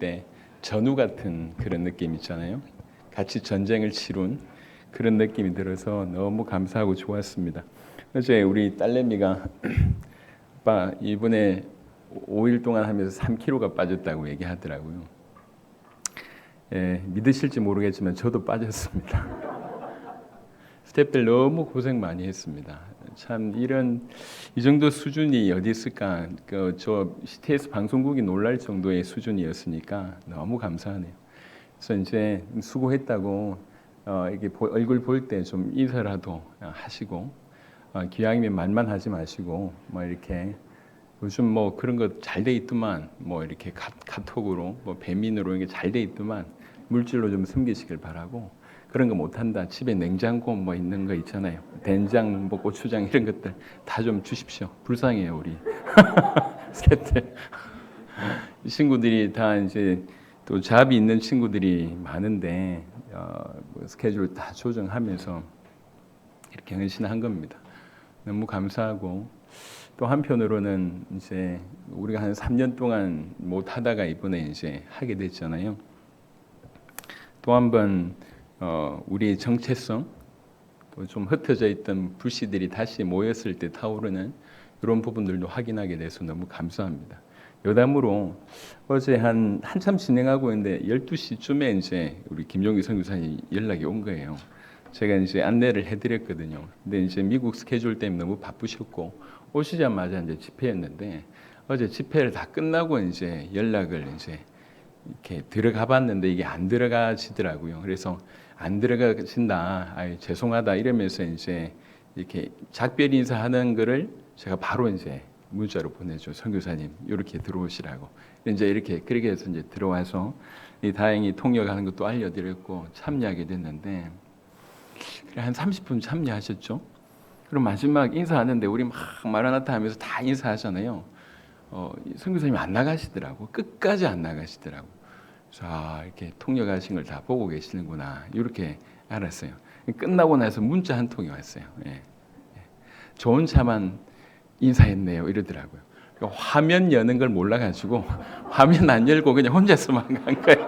때 전우 같은 그런 느낌 있잖아요. 같이 전쟁을 치룬 그런 느낌이 들어서 너무 감사하고 좋았습니다. 어제 우리 딸내미가 아빠 이번에 5일 동안 하면서 3kg가 빠졌다고 얘기하더라고요. 예, 믿으실지 모르겠지만 저도 빠졌습니다. 스태프들 너무 고생 많이 했습니다. 참 이 정도 수준이 어디 있을까? 저 CTS 방송국이 놀랄 정도의 수준이었으니까 너무 감사하네요. 그래서 이제 수고했다고 이렇게 얼굴 볼 때 좀 인사라도 하시고 기왕이면 말만 하지 마시고 뭐 이렇게 요즘 뭐 그런 거 잘 돼 있더만 뭐 이렇게 카톡으로 뭐 배민으로 이게 잘 돼 있더만 물질로 좀 숨기시길 바라고. 그런 거 못한다. 집에 냉장고 뭐 있는 거 있잖아요. 된장, 뭐 고추장 이런 것들 다 좀 주십시오. 불쌍해요 우리 스태프들. 이 친구들이 다 이제 또 잡이 있는 친구들이 많은데 뭐 스케줄 다 조정하면서 이렇게 헌신한 겁니다. 너무 감사하고 또 한편으로는 이제 우리가 한 3년 동안 못 하다가 이번에 이제 하게 됐잖아요. 또 한번 우리의 정체성, 또 좀 흩어져 있던 불씨들이 다시 모였을 때 타오르는 이런 부분들도 확인하게 돼서 너무 감사합니다. 여담으로 어제 한참 진행하고 있는데 12시쯤에 이제 우리 김종기 선교사님 연락이 온 거예요. 제가 이제 안내를 해드렸거든요. 근데 이제 미국 스케줄 때문에 너무 바쁘셨고 오시자마자 이제 집회였는데 어제 집회를 다 끝나고 이제 연락을 이제 이렇게 들어가 봤는데 이게 안 들어가지더라고요. 그래서 안 들어가신다, 아유, 죄송하다 이러면서 이제 이렇게 작별 인사하는 거를 제가 바로 이제 문자로 보내죠. 선교사님 이렇게 들어오시라고. 이제 이렇게 그렇게 해서 이제 들어와서 다행히 통역하는 것도 알려드렸고 참여하게 됐는데 한 30분 참여하셨죠. 그럼 마지막 인사하는데 우리 막 마라나타 하면서 다 인사하잖아요. 선교사님이 안 나가시더라고. 끝까지 안 나가시더라고. 자, 이렇게 통역하신 걸 다 보고 계시는구나. 이렇게 알았어요. 끝나고 나서 문자 한 통이 왔어요. 예. 좋은 차만 인사했네요. 이러더라고요. 그러니까 화면 여는 걸 몰라가지고 화면 안 열고 그냥 혼자서만 간 거예요.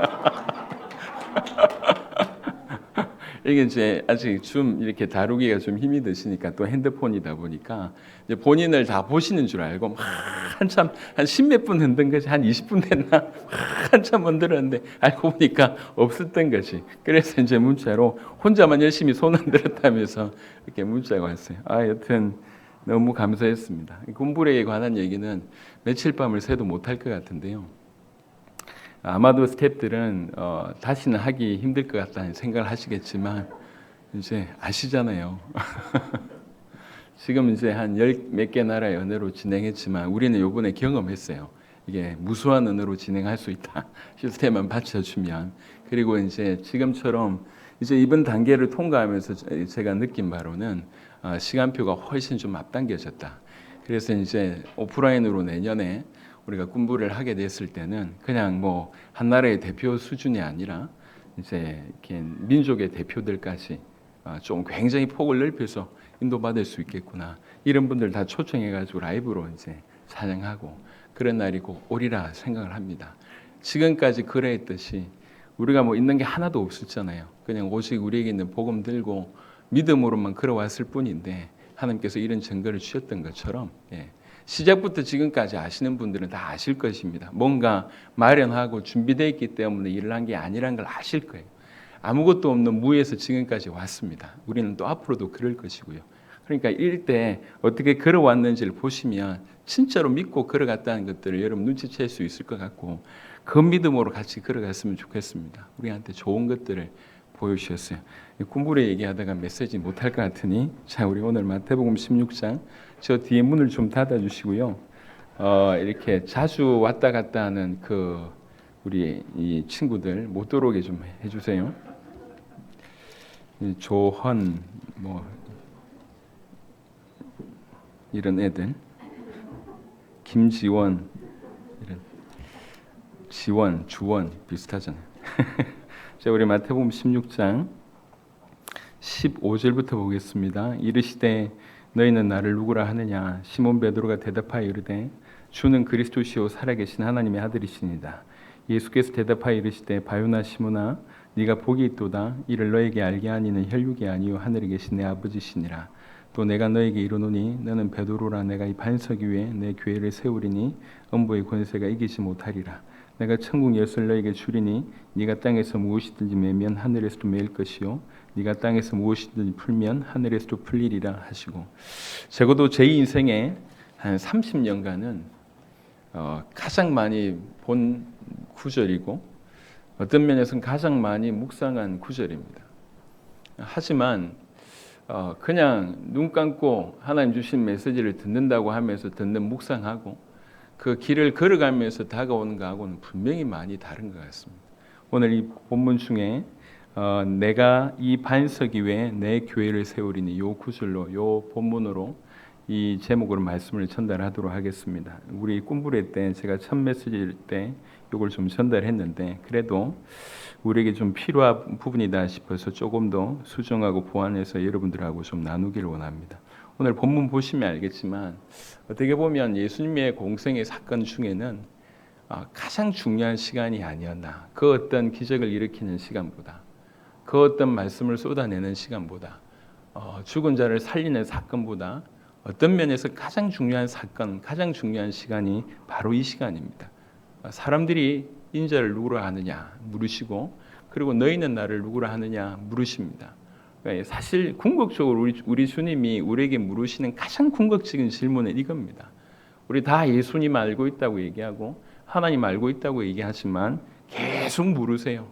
이게 이제 아직 좀 이렇게 다루기가 좀 힘이 드시니까 또 핸드폰이다 보니까 이제 본인을 다 보시는 줄 알고 막 한참 한 10몇 분 흔든 거지. 한 20분 됐나? 한참 흔들었는데 알고 보니까 없었던 거지. 그래서 이제 문자로 혼자만 열심히 손 흔들었다면서 이렇게 문자가 왔어요. 여튼 너무 감사했습니다. 군부레에 관한 얘기는 며칠 밤을 새도 못할 것 같은데요. 아마도 스태프들은 다시는 하기 힘들 것 같다는 생각을 하시겠지만 이제 아시잖아요. 지금 이제 한 10몇 개 나라의 언어로 진행했지만 우리는 요번에 경험했어요. 이게 무수한 언어로 진행할 수 있다. 시스템만 받쳐주면. 그리고 이제 지금처럼 이제 이번 단계를 통과하면서 제가 느낀 바로는 시간표가 훨씬 좀 앞당겨졌다. 그래서 이제 오프라인으로 내년에 우리가 군부를 하게 됐을 때는 그냥 뭐 한 나라의 대표 수준이 아니라 이제 이렇게 민족의 대표들까지 좀 굉장히 폭을 넓혀서 인도받을 수 있겠구나. 이런 분들 다 초청해가지고 라이브로 이제 찬양하고 그런 날이 꼭 오리라 생각을 합니다. 지금까지 그래했듯이 우리가 뭐 있는 게 하나도 없었잖아요. 그냥 오직 우리에게 있는 복음 들고 믿음으로만 걸어왔을 뿐인데 하나님께서 이런 증거를 주셨던 것처럼 시작부터 지금까지 아시는 분들은 다 아실 것입니다. 뭔가 마련하고 준비되어 있기 때문에 일을 한 게 아니란 걸 아실 거예요. 아무것도 없는 무에서 지금까지 왔습니다. 우리는 또 앞으로도 그럴 것이고요. 그러니까 이럴 때 어떻게 걸어왔는지를 보시면 진짜로 믿고 걸어갔다는 것들을 여러분 눈치챌 수 있을 것 같고 그 믿음으로 같이 걸어갔으면 좋겠습니다. 우리한테 좋은 것들을 보여주셨어요. 군부를 얘기하다가 메시지 못할 것 같으니 자 우리 오늘 마태복음 16장 저 뒤에 문을 좀 닫아주시고요. 이렇게 자주 왔다 갔다 하는 우리 이 친구들 못 들어오게 좀 해주세요. 조헌 뭐 이런 애들, 김지원 이런 지원, 주원 비슷하잖아요. 자 우리 마태복음 16장 15절부터 보겠습니다. 이르시되 너희는 나를 누구라 하느냐? 시몬 베드로가 대답하여 이르되 주는 그리스도시요 살아계신 하나님의 아들이시니라. 예수께서 대답하여 이르시되 바요나 시몬아 네가 복이 있도다. 이를 너에게 알게 하니는 혈육이 아니요 하늘에 계신 내 아버지시니라. 또 내가 너에게 이르노니 너는 베드로라. 내가 이 반석 위에 내 교회를 세우리니 음부의 권세가 이기지 못하리라. 내가 천국 열쇠를 너에게 주리니 네가 땅에서 무엇이든지 매면 하늘에서도 매일 것이요 네가 땅에서 무엇이든지 풀면 하늘에서도 풀리리라 하시고, 적어도 제 인생에 한 30년간은 가장 많이 본 구절이고 어떤 면에서는 가장 많이 묵상한 구절입니다. 하지만 그냥 눈 감고 하나님 주신 메시지를 듣는다고 하면서 듣는 묵상하고 그 길을 걸어가면서 다가오는 것하고는 분명히 많이 다른 것 같습니다. 오늘 이 본문 중에 내가 이 반석 위에 내 교회를 세우리니 요 구절로 요 본문으로 이 제목으로 말씀을 전달하도록 하겠습니다. 우리 꿈부레 때 제가 첫 메시지일 때 이걸 좀 전달했는데 그래도 우리에게 좀 필요한 부분이다 싶어서 조금 더 수정하고 보완해서 여러분들하고 좀 나누기를 원합니다. 오늘 본문 보시면 알겠지만 어떻게 보면 예수님의 공생의 사건 중에는 가장 중요한 시간이 아니었나. 그 어떤 기적을 일으키는 시간보다, 그 어떤 말씀을 쏟아내는 시간보다, 죽은 자를 살리는 사건보다 어떤 면에서 가장 중요한 사건, 가장 중요한 시간이 바로 이 시간입니다. 사람들이 인자를 누구라 하느냐 물으시고, 그리고 너희는 나를 누구라 하느냐 물으십니다. 사실 궁극적으로 우리 주님이 우리에게 물으시는 가장 궁극적인 질문은 이겁니다. 우리 다 예수님 알고 있다고 얘기하고 하나님 알고 있다고 얘기하지만 계속 물으세요.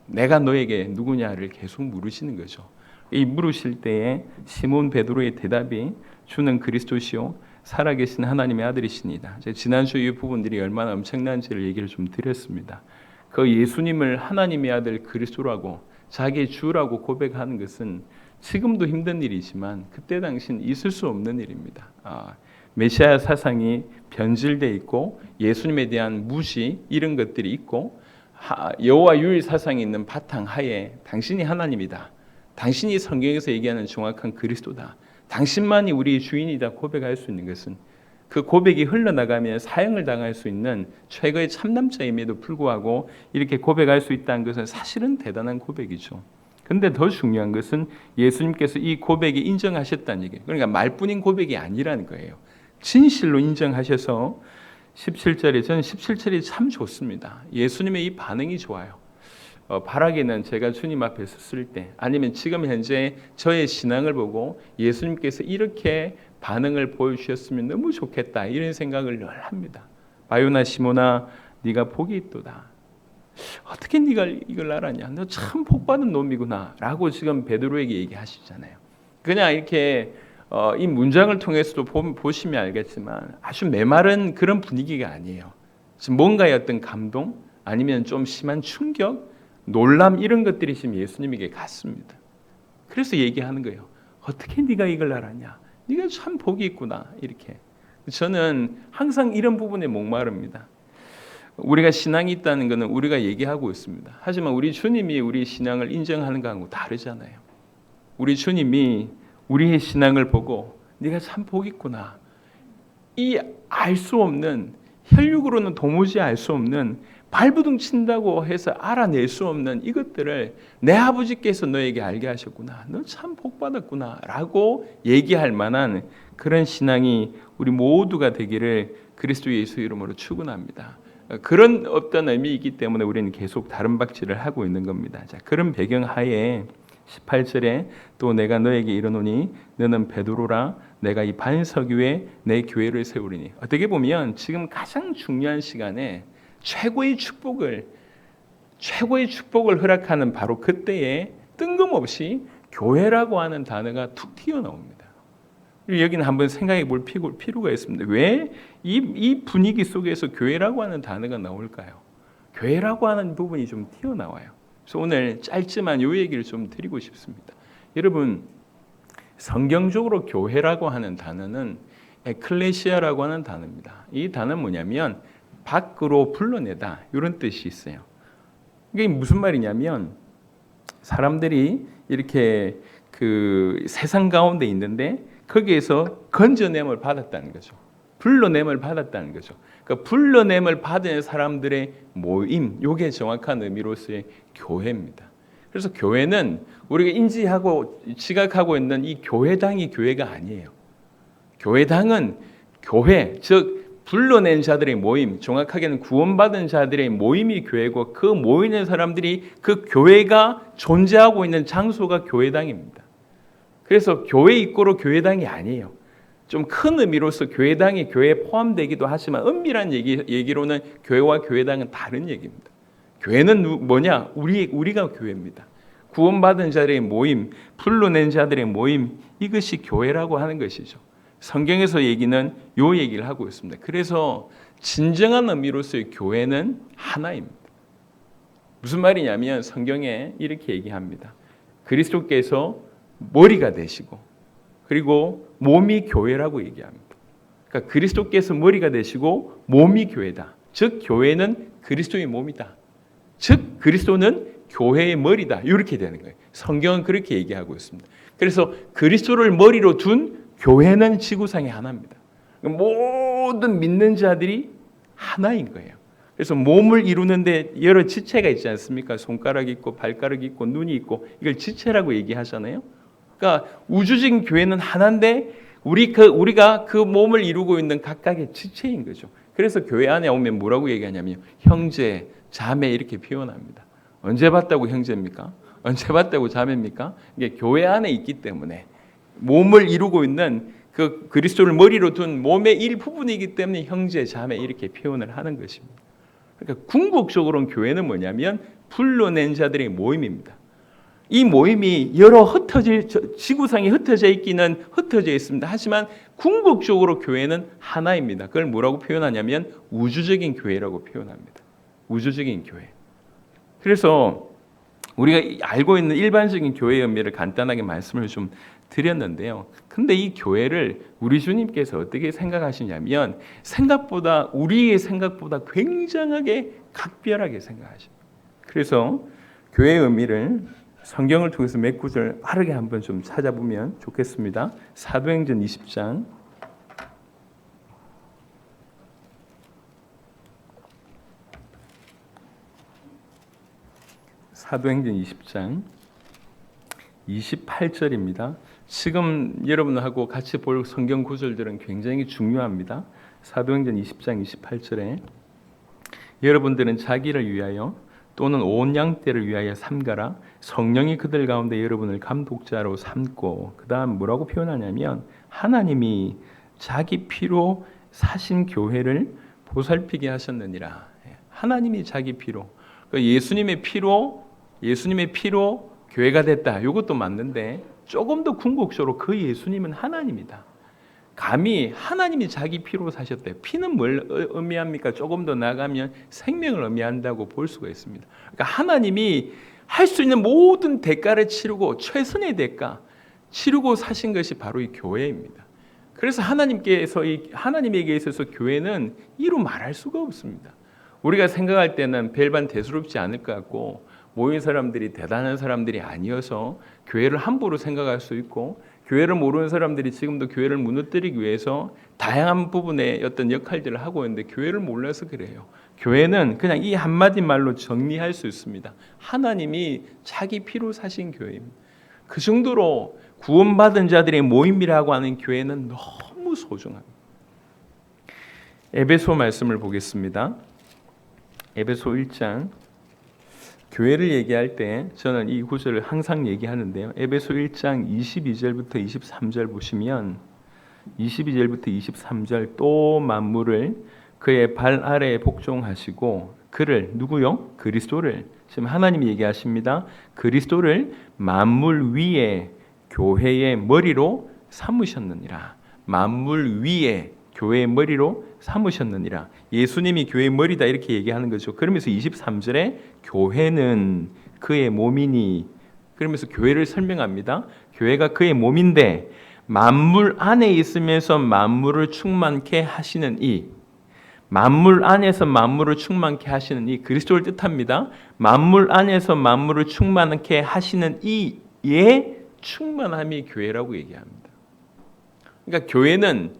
내가 너에게 누구냐를 계속 물으시는 거죠. 이 물으실 때에 시몬 베드로의 대답이 주는 그리스도시요 살아계신 하나님의 아들이시니다. 지난주 이 부분들이 얼마나 엄청난지를 얘기를 좀 드렸습니다. 그 예수님을 하나님의 아들 그리스도라고 자기의 주라고 고백하는 것은 지금도 힘든 일이지만 그때 당시는 있을 수 없는 일입니다. 메시아 사상이 변질돼 있고 예수님에 대한 무시 이런 것들이 있고 여호와 유일 사상이 있는 바탕 하에 당신이 하나님이다. 당신이 성경에서 얘기하는 정확한 그리스도다. 당신만이 우리의 주인이다 고백할 수 있는 것은 그 고백이 흘러나가면 사형을 당할 수 있는 최고의 참남자임에도 불구하고 이렇게 고백할 수 있다는 것은 사실은 대단한 고백이죠. 그런데 더 중요한 것은 예수님께서 이 고백이 인정하셨다는 얘기예요. 그러니까 말뿐인 고백이 아니라는 거예요. 진실로 인정하셔서 17절에 저는 17절이 참 좋습니다. 예수님의 이 반응이 좋아요. 바라기는 제가 주님 앞에 섰을 때 아니면 지금 현재 저의 신앙을 보고 예수님께서 이렇게 반응을 보여주셨으면 너무 좋겠다 이런 생각을 늘 합니다. 바요나 시몬아 네가 복이 있도다. 어떻게 네가 이걸 알았냐? 너 참 복받은 놈이구나 라고 지금 베드로에게 얘기하시잖아요. 그냥 이렇게 이 문장을 통해서도 보시면 알겠지만 아주 메마른 그런 분위기가 아니에요. 지금 뭔가의 어떤 감동 아니면 좀 심한 충격 놀람 이런 것들이 지금 예수님에게 갔습니다. 그래서 얘기하는 거예요. 어떻게 네가 이걸 알았냐? 네가 참 복이 있구나. 이렇게. 저는 항상 이런 부분에 목마릅니다. 우리가 신앙이 있다는 것은 우리가 얘기하고 있습니다. 하지만 우리 주님이 우리 신앙을 인정하는 것하고 다르잖아요. 우리 주님이 우리의 신앙을 보고 네가 참 복이 있구나. 이 알 수 없는 혈육으로는 도무지 알 수 없는 발부둥 친다고 해서 알아낼 수 없는 이것들을 내 아버지께서 너에게 알게 하셨구나. 너 참 복받았구나 라고 얘기할 만한 그런 신앙이 우리 모두가 되기를 그리스도 예수 이름으로 축원합니다. 그런 어떤 의미이기 때문에 우리는 계속 다른 박질을 하고 있는 겁니다. 자, 그런 배경 하에 18절에 또 내가 너에게 이르노니 너는 베드로라. 내가 이 반석 위에 내 교회를 세우리니. 어떻게 보면 지금 가장 중요한 시간에 최고의 축복을 허락하는 바로 그때에 뜬금없이 교회라고 하는 단어가 툭 튀어나옵니다. 여기는 한번 생각해 볼 필요가 있습니다. 왜 이 분위기 속에서 교회라고 하는 단어가 나올까요? 교회라고 하는 부분이 좀 튀어나와요. 그래서 오늘 짧지만 이 얘기를 좀 드리고 싶습니다. 여러분, 성경적으로 교회라고 하는 단어는 에클레시아라고 하는 단어입니다. 이 단어는 뭐냐면 밖으로 불러내다 이런 뜻이 있어요. 이게 무슨 말이냐면 사람들이 이렇게 그 세상 가운데 있는데 거기에서 건져냄을 받았다는 거죠. 불러냄을 받았다는 거죠. 그러니까 불러냄을 받은 사람들의 모임, 이게 정확한 의미로서의 교회입니다. 그래서 교회는 우리가 인지하고 지각하고 있는 이 교회당이 교회가 아니에요. 교회당은 교회, 즉 불러낸 자들의 모임, 정확하게는 구원받은 자들의 모임이 교회고, 그 모이는 사람들이 그 교회가 존재하고 있는 장소가 교회당입니다. 그래서 교회 이꼬로 교회당이 아니에요. 좀 큰 의미로서 교회당이 교회에 포함되기도 하지만 엄밀한 얘기로는 교회와 교회당은 다른 얘기입니다. 교회는 뭐냐? 우리가 교회입니다. 구원받은 자들의 모임, 불러낸 자들의 모임, 이것이 교회라고 하는 것이죠. 성경에서 얘기는 요 얘기를 하고 있습니다. 그래서 진정한 의미로서의 교회는 하나입니다. 무슨 말이냐면 성경에 이렇게 얘기합니다. 그리스도께서 머리가 되시고 그리고 몸이 교회라고 얘기합니다. 그러니까 그리스도께서 머리가 되시고 몸이 교회다. 즉 교회는 그리스도의 몸이다. 즉 그리스도는 교회의 머리다. 이렇게 되는 거예요. 성경은 그렇게 얘기하고 있습니다. 그래서 그리스도를 머리로 둔 교회는 지구상의 하나입니다. 모든 믿는 자들이 하나인 거예요. 그래서 몸을 이루는데 여러 지체가 있지 않습니까? 손가락이 있고 발가락이 있고 눈이 있고, 이걸 지체라고 얘기하잖아요. 그러니까 우주적인 교회는 하나인데 우리가 그 몸을 이루고 있는 각각의 지체인 거죠. 그래서 교회 안에 오면 뭐라고 얘기하냐면 형제, 자매 이렇게 표현합니다. 언제 봤다고 형제입니까? 언제 봤다고 자매입니까? 이게 교회 안에 있기 때문에 몸을 이루고 있는 그 그리스도를 머리로 둔 몸의 일부분이기 때문에 형제, 자매 이렇게 표현을 하는 것입니다. 그러니까 궁극적으로는 교회는 뭐냐면 불러낸 자들의 모임입니다. 이 모임이 여러 지구상에 흩어져 있기는 흩어져 있습니다. 하지만 궁극적으로 교회는 하나입니다. 그걸 뭐라고 표현하냐면 우주적인 교회라고 표현합니다. 우주적인 교회. 그래서 우리가 알고 있는 일반적인 교회의 의미를 간단하게 말씀을 좀 드렸는데요. 근데 이 교회를 우리 주님께서 어떻게 생각하시냐면 우리의 생각보다 굉장하게 각별하게 생각하십니다. 그래서 교회의 의미를 성경을 통해서 몇 구절 빠르게 한번 좀 찾아보면 좋겠습니다. 사도행전 20장 사도행전 20장 28절입니다. 지금 여러분하고 같이 볼 성경 구절들은 굉장히 중요합니다. 사도행전 20장 28절에 여러분들은 자기를 위하여 또는 온 양떼를 위하여 삼가라. 성령이 그들 가운데 여러분을 감독자로 삼고, 그 다음 뭐라고 표현하냐면 하나님이 자기 피로 사신 교회를 보살피게 하셨느니라. 하나님이 자기 피로, 예수님의 피로 교회가 됐다. 이것도 맞는데 조금 더 궁극적으로 그 예수님은 하나님이다. 감히 하나님이 자기 피로 사셨대요. 피는 뭘 의미합니까? 조금 더 나가면 생명을 의미한다고 볼 수가 있습니다. 그러니까 하나님이 할 수 있는 모든 대가를 치르고 최선의 대가 치르고 사신 것이 바로 이 교회입니다. 그래서 하나님에게 있어서 교회는 이루 말할 수가 없습니다. 우리가 생각할 때는 별반 대수롭지 않을 것 같고 모인 사람들이 대단한 사람들이 아니어서 교회를 함부로 생각할 수 있고, 교회를 모르는 사람들이 지금도 교회를 무너뜨리기 위해서 다양한 부분의 어떤 역할들을 하고 있는데 교회를 몰라서 그래요. 교회는 그냥 이 한마디 말로 정리할 수 있습니다. 하나님이 자기 피로 사신 교회입니다. 그 정도로 구원받은 자들의 모임이라고 하는 교회는 너무 소중합니다. 에베소 말씀을 보겠습니다. 에베소 1장. 교회를 얘기할 때 저는 이 구절을 항상 얘기하는데요. 에베소 1장 22절부터 23절 보시면 22절부터 23절 또 만물을 그의 발 아래에 복종하시고 그를 누구요? 그리스도를, 지금 하나님이 얘기하십니다. 그리스도를 만물 위에 교회의 머리로 삼으셨느니라. 만물 위에 교회의 머리로 삼으셨느니라. 예수님이 교회의 머리다 이렇게 얘기하는 거죠. 그러면서 23절에 교회는 그의 몸이니, 그러면서 교회를 설명합니다. 교회가 그의 몸인데 만물 안에 있으면서 만물을 충만케 하시는 이, 만물 안에서 만물을 충만케 하시는 이 그리스도를 뜻합니다. 만물 안에서 만물을 충만케 하시는 이의 충만함이 교회라고 얘기합니다. 그러니까 교회는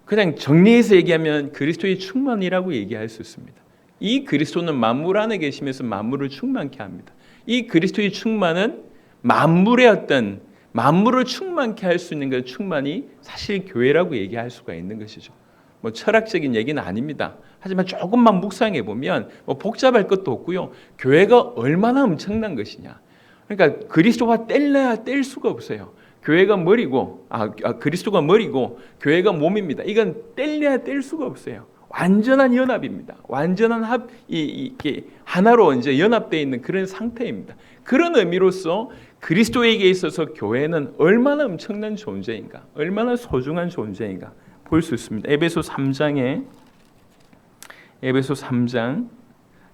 그냥 정리해서 얘기하면 그리스도의 충만이라고 얘기할 수 있습니다. 이 그리스도는 만물 안에 계시면서 만물을 충만케 합니다. 이 그리스도의 충만은 만물의 어떤 만물을 충만케 할 수 있는 그 충만이 사실 교회라고 얘기할 수가 있는 것이죠. 뭐 철학적인 얘기는 아닙니다. 하지만 조금만 묵상해 보면 뭐 복잡할 것도 없고요. 교회가 얼마나 엄청난 것이냐. 그러니까 그리스도와 뗄래야 뗄 수가 없어요. 교회가 머리고 그리스도가 머리고 교회가 몸입니다. 이건 뗄래야 뗄 수가 없어요. 완전한 연합입니다. 완전한 이게 하나로 이제 연합되어 있는 그런 상태입니다. 그런 의미로서 그리스도에게 있어서 교회는 얼마나 엄청난 존재인가, 얼마나 소중한 존재인가 볼 수 있습니다. 에베소 3장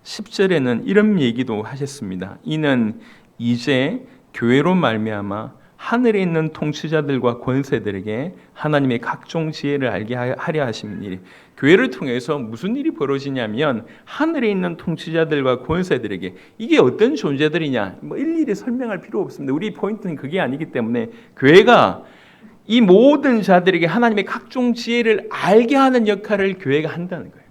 10절에는 이런 얘기도 하셨습니다. 이는 이제 교회로 말미암아 하늘에 있는 통치자들과 권세들에게 하나님의 각종 지혜를 알게 하려 하신 일이, 교회를 통해서 무슨 일이 벌어지냐면 하늘에 있는 통치자들과 권세들에게, 이게 어떤 존재들이냐 뭐 일일이 설명할 필요 없습니다. 우리 포인트는 그게 아니기 때문에 교회가 이 모든 자들에게 하나님의 각종 지혜를 알게 하는 역할을 교회가 한다는 거예요.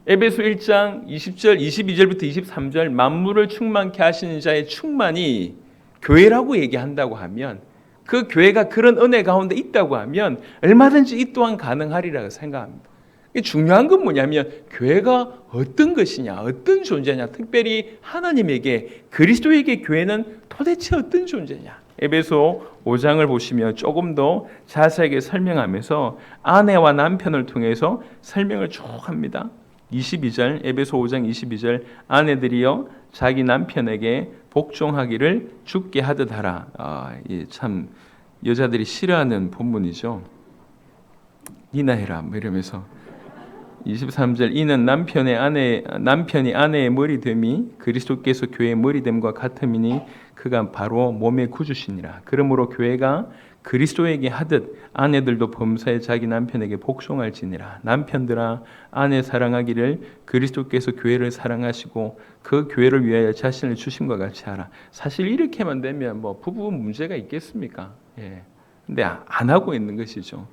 에베소 1장 20절, 22절부터 23절 만물을 충만케 하시는 자의 충만이 교회라고 얘기한다고 하면, 그 교회가 그런 은혜 가운데 있다고 하면 얼마든지 이 또한 가능하리라고 생각합니다. 중요한 건 뭐냐면 교회가 어떤 것이냐, 어떤 존재냐, 특별히 하나님에게, 그리스도에게 교회는 도대체 어떤 존재냐. 에베소 5장을 보시면 조금 더 자세하게 설명하면서 아내와 남편을 통해서 설명을 쭉 합니다. 22절, 에베소 5장 22절, 아내들이여 자기 남편에게 복종하기를 주께 하듯 하라. 참 여자들이 싫어하는 본문이죠. 니나 해라 뭐 이러면서. 23절, 이는 남편이 아내의 머리됨이 그리스도께서 교회의 머리됨과 같음이니 그가 바로 몸의 구주시니라. 그러므로 교회가 그리스도에게 하듯 아내들도 범사에 자기 남편에게 복종할지니라. 남편들아 아내 사랑하기를 그리스도께서 교회를 사랑하시고 그 교회를 위하여 자신을 주심과 같이 하라. 사실 이렇게만 되면 뭐 부부 문제가 있겠습니까? 근데 안 하고 있는 것이죠.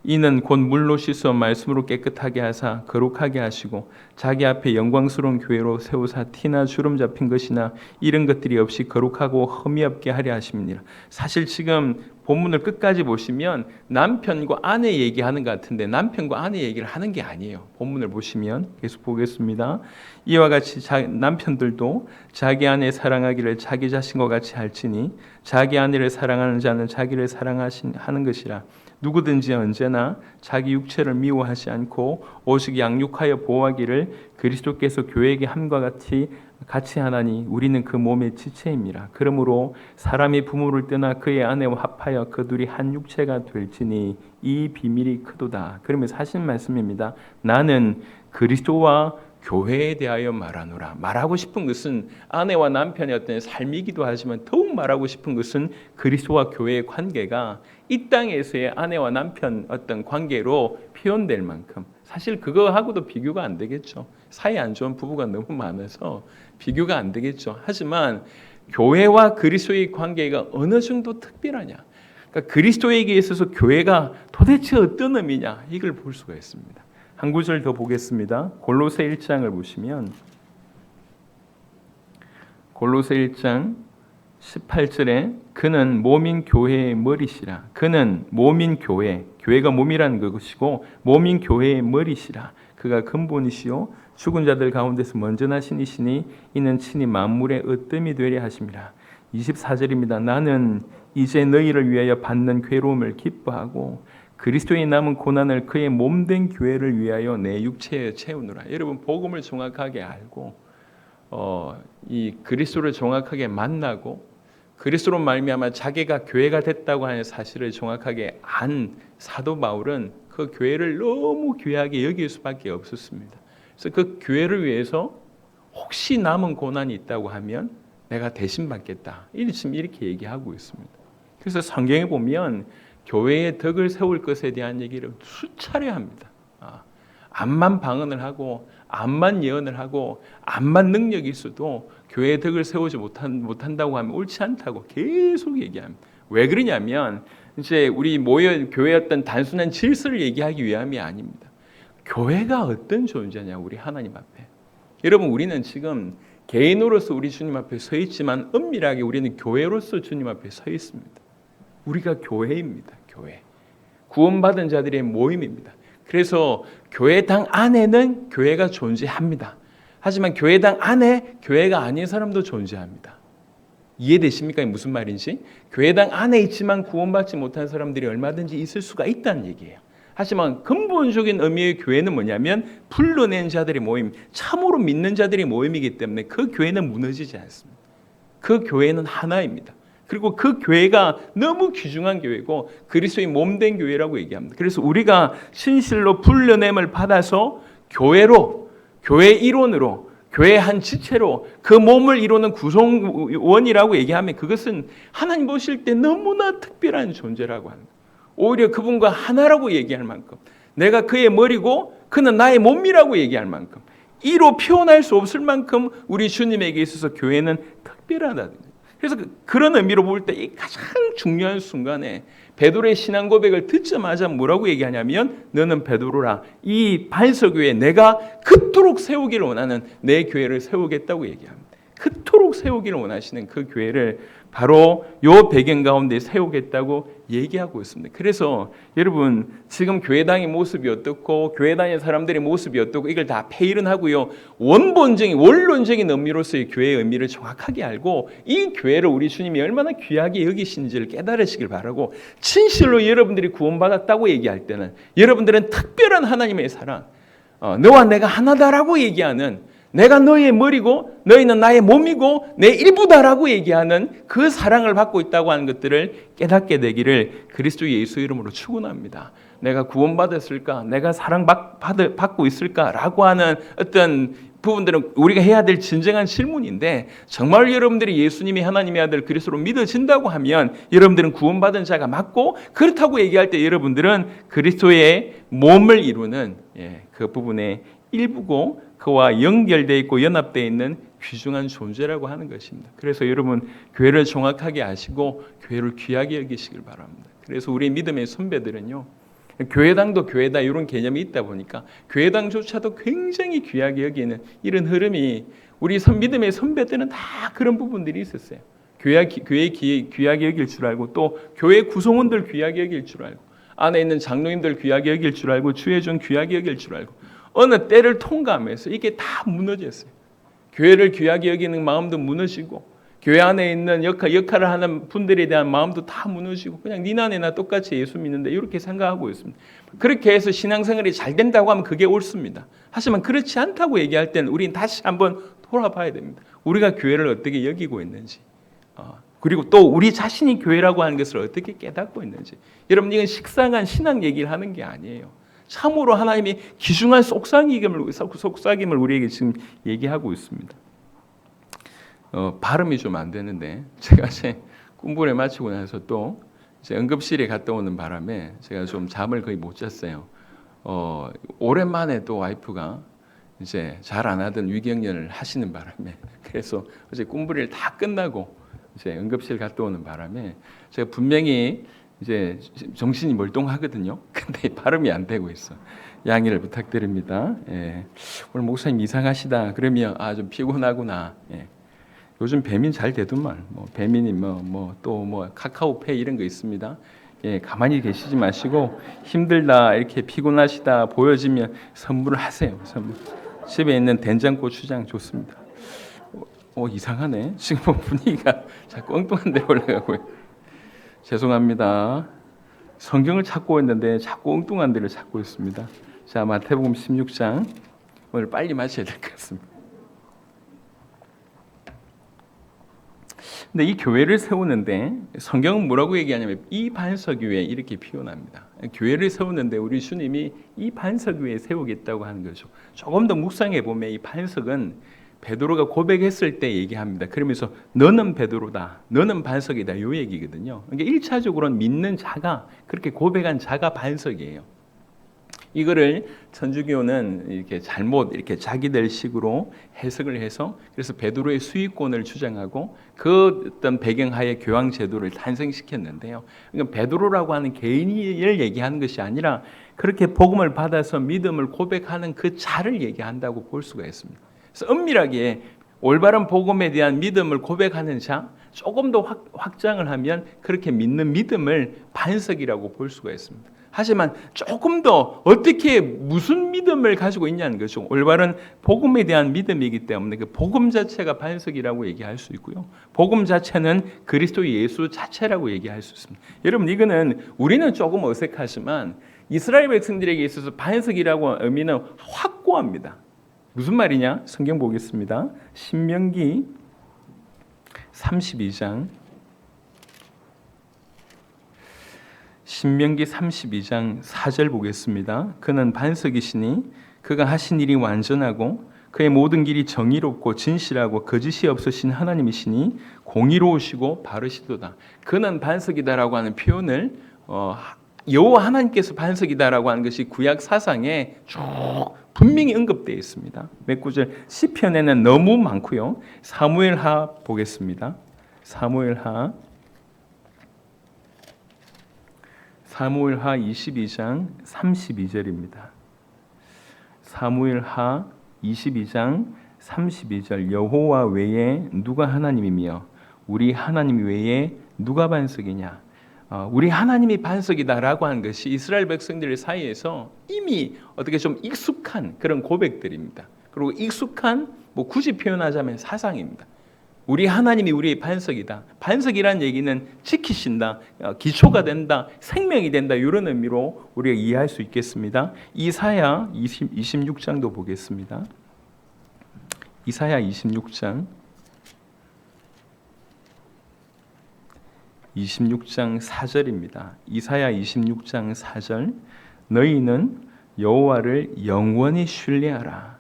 이는 곧 물로 씻어 말씀으로 깨끗하게 하사 거룩하게 하시고 자기 앞에 영광스러운 교회로 세우사 티나 주름 잡힌 것이나 이런 것들이 없이 거룩하고 흠이 없게 하려 하심이니라. 사실 지금 본문을 끝까지 보시면 남편과 아내 얘기하는 것 같은데 남편과 아내 얘기를 하는 게 아니에요. 본문을 보시면 계속 보겠습니다. 이와 같이 남편들도 자기 아내 사랑하기를 자기 자신과 같이 할지니 자기 아내를 사랑하는 자는 자기를 사랑하는 것이라. 누구든지 언제나 자기 육체를 미워하지 않고 오직 양육하여 보호하기를 그리스도께서 교회에게 함과 같이 하나니 우리는 그 몸의 지체입니다. 그러므로 사람이 부모를 떠나 그의 아내와 합하여 그 둘이 한 육체가 될지니 이 비밀이 크도다. 그러면서 하신 말씀입니다. 나는 그리스도와 교회에 대하여 말하노라. 말하고 싶은 것은 아내와 남편의 어떤 삶이기도 하지만 더욱 말하고 싶은 것은 그리스도와 교회의 관계가 이 땅에서의 아내와 남편 어떤 관계로 표현될 만큼, 사실 그거하고도 비교가 안 되겠죠. 사이 안 좋은 부부가 너무 많아서 비교가 안 되겠죠. 하지만 교회와 그리스도의 관계가 어느 정도 특별하냐, 그러니까 그리스도에게 있어서 교회가 도대체 어떤 의미냐, 이걸 볼 수가 있습니다. 한 구절 더 보겠습니다. 골로새 1장을 보시면 골로새 1장 18절에 그는 몸인 교회의 머리시라. 그는 몸인 교회가 몸이라는 것이고 몸인 교회의 머리시라. 그가 근본이시요 죽은 자들 가운데서 먼저 나신 이시니 이는 친히 만물의 으뜸이 되려 하심이라. 24절입니다. 나는 이제 너희를 위하여 받는 괴로움을 기뻐하고 그리스도의 남은 고난을 그의 몸된 교회를 위하여 내 육체에 채우노라. 여러분 복음을 정확하게 알고 이 그리스도를 정확하게 만나고 그리스도로 말미암아 자기가 교회가 됐다고 하는 사실을 정확하게 안 사도 바울은 그 교회를 너무 귀하게 여길 수밖에 없었습니다. 그래서 그 교회를 위해서 혹시 남은 고난이 있다고 하면 내가 대신 받겠다. 이렇게 얘기하고 있습니다. 그래서 성경에 보면 교회의 덕을 세울 것에 대한 얘기를 수차례 합니다. 암만 방언을 하고 암만 예언을 하고 암만 능력이 있어도 교회의 덕을 세우지 못한다고 하면 옳지 않다고 계속 얘기합니다. 왜 그러냐면 이제 우리 모여 교회 어떤 단순한 질서를 얘기하기 위함이 아닙니다. 교회가 어떤 존재냐, 우리 하나님 앞에. 여러분, 우리는 지금 개인으로서 우리 주님 앞에 서 있지만 엄밀하게 우리는 교회로서 주님 앞에 서 있습니다. 우리가 교회입니다. 교회. 구원받은 자들의 모임입니다. 그래서 교회당 안에는 교회가 존재합니다. 하지만 교회당 안에 교회가 아닌 사람도 존재합니다. 이해되십니까? 무슨 말인지? 교회당 안에 있지만 구원받지 못한 사람들이 얼마든지 있을 수가 있다는 얘기예요. 하지만 근본적인 의미의 교회는 뭐냐면 불러낸 자들의 모임, 참으로 믿는 자들의 모임이기 때문에 그 교회는 무너지지 않습니다. 그 교회는 하나입니다. 그리고 그 교회가 너무 귀중한 교회고 그리스도의 몸된 교회라고 얘기합니다. 그래서 우리가 신실로 불러냄을 받아서 교회로, 교회 일원으로, 교회 한 지체로 그 몸을 이루는 구성원이라고 얘기하면 그것은 하나님 보실 때 너무나 특별한 존재라고 합니다. 오히려 그분과 하나라고 얘기할 만큼, 내가 그의 머리고 그는 나의 몸이라고 얘기할 만큼, 이로 표현할 수 없을 만큼 우리 주님에게 있어서 교회는 특별하다. 그래서 그런 의미로 볼 때 이 가장 중요한 순간에 베드로의 신앙 고백을 듣자마자 뭐라고 얘기하냐면, 너는 베드로라, 이 반석위에 내가 그토록 세우기를 원하는 내 교회를 세우겠다고 얘기합니다. 그토록 세우기를 원하시는 그 교회를 바로 요 배경 가운데 세우겠다고 얘기하고 있습니다. 그래서 여러분, 지금 교회당의 모습이 어떻고 교회당의 사람들의 모습이 어떻고 이걸 다 폐일은하고요, 원본적인 원론적인 의미로서의 교회의 의미를 정확하게 알고 이 교회를 우리 주님이 얼마나 귀하게 여기시는지를 깨달으시길 바라고, 진실로 여러분들이 구원받았다고 얘기할 때는 여러분들은 특별한 하나님의 사랑, 너와 내가 하나다라고 얘기하는, 내가 너의 머리고 너희는 나의 몸이고 내 일부다라고 얘기하는 그 사랑을 받고 있다고 하는 것들을 깨닫게 되기를 그리스도 예수 이름으로 축원합니다. 내가 구원받았을까? 내가 사랑받고 있을까? 라고 하는 어떤 부분들은 우리가 해야 될 진정한 질문인데, 정말 여러분들이 예수님이 하나님의 아들 그리스도로 믿어진다고 하면 여러분들은 구원받은 자가 맞고, 그렇다고 얘기할 때 여러분들은 그리스도의 몸을 이루는 그 부분의 일부고 그와 연결되어 있고 연합되어 있는 귀중한 존재라고 하는 것입니다. 그래서 여러분, 교회를 정확하게 아시고 교회를 귀하게 여기시길 바랍니다. 그래서 우리 믿음의 선배들은요, 교회당도 교회다 이런 개념이 있다 보니까 교회당조차도 굉장히 귀하게 여기는 이런 흐름이, 우리 믿음의 선배들은 다 그런 부분들이 있었어요. 교회 귀하게 여길 줄 알고, 또 교회 구성원들 귀하게 여길 줄 알고, 안에 있는 장로님들 귀하게 여길 줄 알고, 주의종 귀하게 여길 줄 알고, 어느 때를 통과하면서 이게 다 무너졌어요. 교회를 귀하게 여기는 마음도 무너지고, 교회 안에 있는 역할을 하는 분들에 대한 마음도 다 무너지고, 그냥 니나 내나 똑같이 예수 믿는데 이렇게 생각하고 있습니다. 그렇게 해서 신앙생활이 잘 된다고 하면 그게 옳습니다. 하지만 그렇지 않다고 얘기할 때는 우리는 다시 한번 돌아봐야 됩니다. 우리가 교회를 어떻게 여기고 있는지, 그리고 또 우리 자신이 교회라고 하는 것을 어떻게 깨닫고 있는지. 여러분, 이건 식상한 신앙 얘기를 하는 게 아니에요. 참으로 하나님이 귀중한 속삭임을 우리에게 지금 얘기하고 있습니다. 발음이 좀 안 되는데, 제가 제 꿈부를 마치고 나서 또 이제 응급실에 갔다 오는 바람에 제가 좀 잠을 거의 못 잤어요. 오랜만에 또 와이프가 이제 잘 안 하던 위경련을 하시는 바람에, 그래서 어제 꿈부리를 다 끝나고 이제 응급실 갔다 오는 바람에 제가 분명히 이제 정신이 멀뚱하거든요. 근데 발음이 안 되고 있어. 양해를 부탁드립니다. 오늘 목사님 이상하시다 그러면 좀 피곤하구나. 요즘 배민 잘 되더만. 배민이 또 카카오페이 이런 거 있습니다. 가만히 계시지 마시고 힘들다, 이렇게 피곤하시다 보여지면 선물을 하세요. 선물. 집에 있는 된장고추장 좋습니다. 이상하네. 지금 분위기가 자꾸 엉뚱한 데로 올라가고요. 죄송합니다. 성경을 찾고 있는데 자꾸 엉뚱한 데를 찾고 있습니다. 자, 마태복음 16장. 오늘 빨리 마쳐야 될 것 같습니다. 근데 이 교회를 세우는데 성경은 뭐라고 얘기하냐면 이 반석 위에 이렇게 표현합니다. 교회를 세우는데 우리 주님이 이 반석 위에 세우겠다고 하는 거죠. 조금 더 묵상해 보면 이 반석은 베드로가 고백했을 때 얘기합니다. 그러면서 너는 베드로다, 너는 반석이다, 이 얘기거든요. 그러니까 1차적으로는 믿는 자가, 그렇게 고백한 자가 반석이에요. 이거를 천주교는 이렇게 잘못 이렇게 자기들 식으로 해석을 해서 그래서 베드로의 수익권을 주장하고 그 어떤 배경하에 교황 제도를 탄생시켰는데요. 그러니까 베드로라고 하는 개인을 얘기하는 것이 아니라 그렇게 복음을 받아서 믿음을 고백하는 그 자를 얘기한다고 볼 수가 있습니다. 그래서 엄밀하게 올바른 복음에 대한 믿음을 고백하는 자, 조금 더 확장을 하면 그렇게 믿는 믿음을 반석이라고 볼 수가 있습니다. 하지만 조금 더 어떻게 무슨 믿음을 가지고 있냐는 거죠. 올바른 복음에 대한 믿음이기 때문에 그 복음 자체가 반석이라고 얘기할 수 있고요. 복음 자체는 그리스도 예수 자체라고 얘기할 수 있습니다. 여러분 이거는 우리는 조금 어색하지만 이스라엘 백성들에게 있어서 반석이라고 의미는 확고합니다. 무슨 말이냐? 성경 보겠습니다. 신명기 32장 신명기 32장 4절 보겠습니다. 그는 반석이시니 그가 하신 일이 완전하고 그의 모든 길이 정의롭고 진실하고 거짓이 없으신 하나님이시니 공의로우시고 바르시도다. 그는 반석이다라고 하는 표현을 여호와 하나님께서 반석이다라고 하는 것이 구약 사상에 쭉 분명히 언급되어 있습니다. 몇 구절 시편에는 너무 많고요. 사무엘하 보겠습니다. 사무엘하 22장 32절입니다. 사무엘하 22장 32절 여호와 외에 누가 하나님이며 우리 하나님 외에 누가 반석이냐. 우리 하나님이 반석이다라고 하는 것이 이스라엘 백성들 사이에서 이미 어떻게 좀 익숙한 그런 고백들입니다. 그리고 익숙한 굳이 표현하자면 사상입니다. 우리 하나님이 우리의 반석이다. 반석이라는 얘기는 지키신다, 기초가 된다, 생명이 된다 이런 의미로 우리가 이해할 수 있겠습니다. 이사야 26장도 보겠습니다. 이사야 26장 4절입니다. 이사야 26장 4절 너희는 여호와를 영원히 신뢰하라.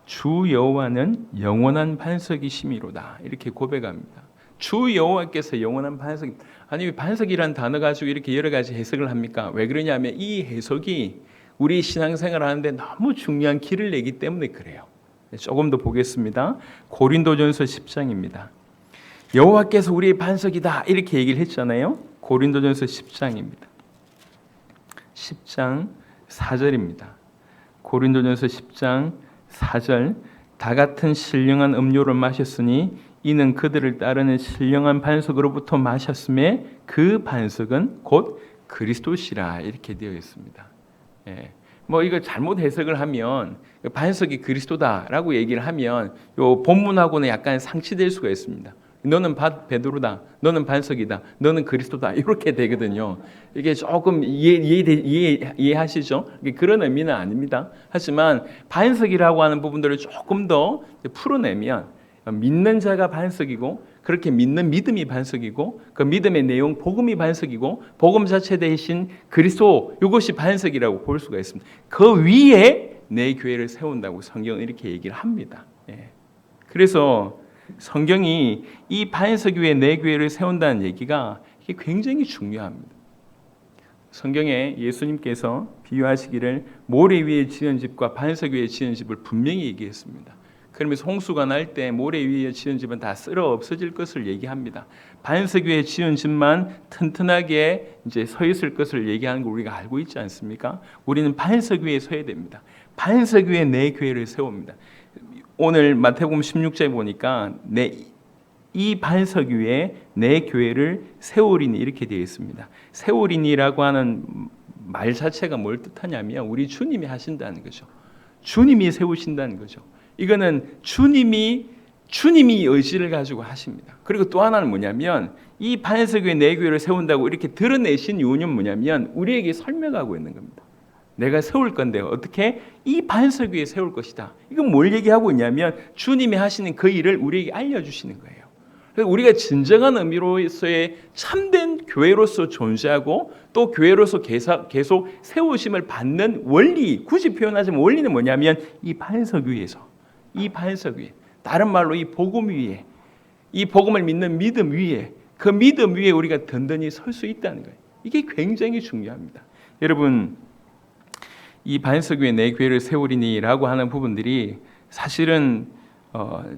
주 여호와는 영원한 반석이심이로다. 이렇게 고백합니다. 주 여호와께서 영원한 반석. 아니 반석이란 단어 가지고 이렇게 여러 가지 해석을 합니까? 왜 그러냐면 이 해석이 우리 신앙생활 하는데 너무 중요한 길을 내기 때문에 그래요. 조금 더 보겠습니다. 고린도전서 10장입니다. 여호와께서 우리의 반석이다 이렇게 얘기를 했잖아요. 고린도전서 10장입니다. 10장 4절입니다. 고린도전서 10장 4절 다 같은 신령한 음료를 마셨으니 이는 그들을 따르는 신령한 반석으로부터 마셨음에 그 반석은 곧 그리스도시라 이렇게 되어 있습니다. 이거 잘못 해석을 하면 반석이 그리스도다라고 얘기를 하면 요 본문하고는 약간 상치될 수가 있습니다. 너는 베드로다, 너는 반석이다, 너는 그리스도다 이렇게 되거든요. 이게 조금 이해하시죠? 그런 의미는 아닙니다. 하지만 반석이라고 하는 부분들을 조금 더 풀어내면 믿는 자가 반석이고 그렇게 믿는 믿음이 반석이고 그 믿음의 내용 복음이 반석이고 복음 자체 대신 그리스도 이것이 반석이라고 볼 수가 있습니다. 그 위에 내 교회를 세운다고 성경은 이렇게 얘기를 합니다. 그래서 성경이 이 반석 위에 내 교회를 세운다는 얘기가 이게 굉장히 중요합니다. 성경에 예수님께서 비유하시기를 모래 위에 지은 집과 반석 위에 지은 집을 분명히 얘기했습니다. 그러면서 홍수가 날 때 모래 위에 지은 집은 다 쓸어 없어질 것을 얘기합니다. 반석 위에 지은 집만 튼튼하게 이제 서 있을 것을 얘기하는 걸 우리가 알고 있지 않습니까? 우리는 반석 위에 서야 됩니다. 반석 위에 내 교회를 세웁니다. 오늘 마태복음 16장에 보니까 이 반석 위에 내 교회를 세우리니 이렇게 되어 있습니다. 세우리니라고 하는 말 자체가 뭘 뜻하냐면 우리 주님이 하신다는 거죠. 주님이 세우신다는 거죠. 이거는 주님이 의지를 가지고 하십니다. 그리고 또 하나는 뭐냐면 이 반석 위에 내 교회를 세운다고 이렇게 드러내신 이유는 뭐냐면 우리에게 설명하고 있는 겁니다. 내가 세울 건데 어떻게 이 반석 위에 세울 것이다. 이건 뭘 얘기하고 있냐면 주님이 하시는 그 일을 우리에게 알려주시는 거예요. 그래서 우리가 진정한 의미로서의 참된 교회로서 존재하고 또 교회로서 계속 세우심을 받는 원리, 굳이 표현하자면 원리는 뭐냐면 이 반석 위에서, 이 반석 위에, 다른 말로 이 복음 위에, 이 복음을 믿는 믿음 위에, 그 믿음 위에 우리가 든든히 설 수 있다는 거예요. 이게 굉장히 중요합니다. 여러분, 이 반석위에 내 교회를 세우리니라고 하는 부분들이 사실은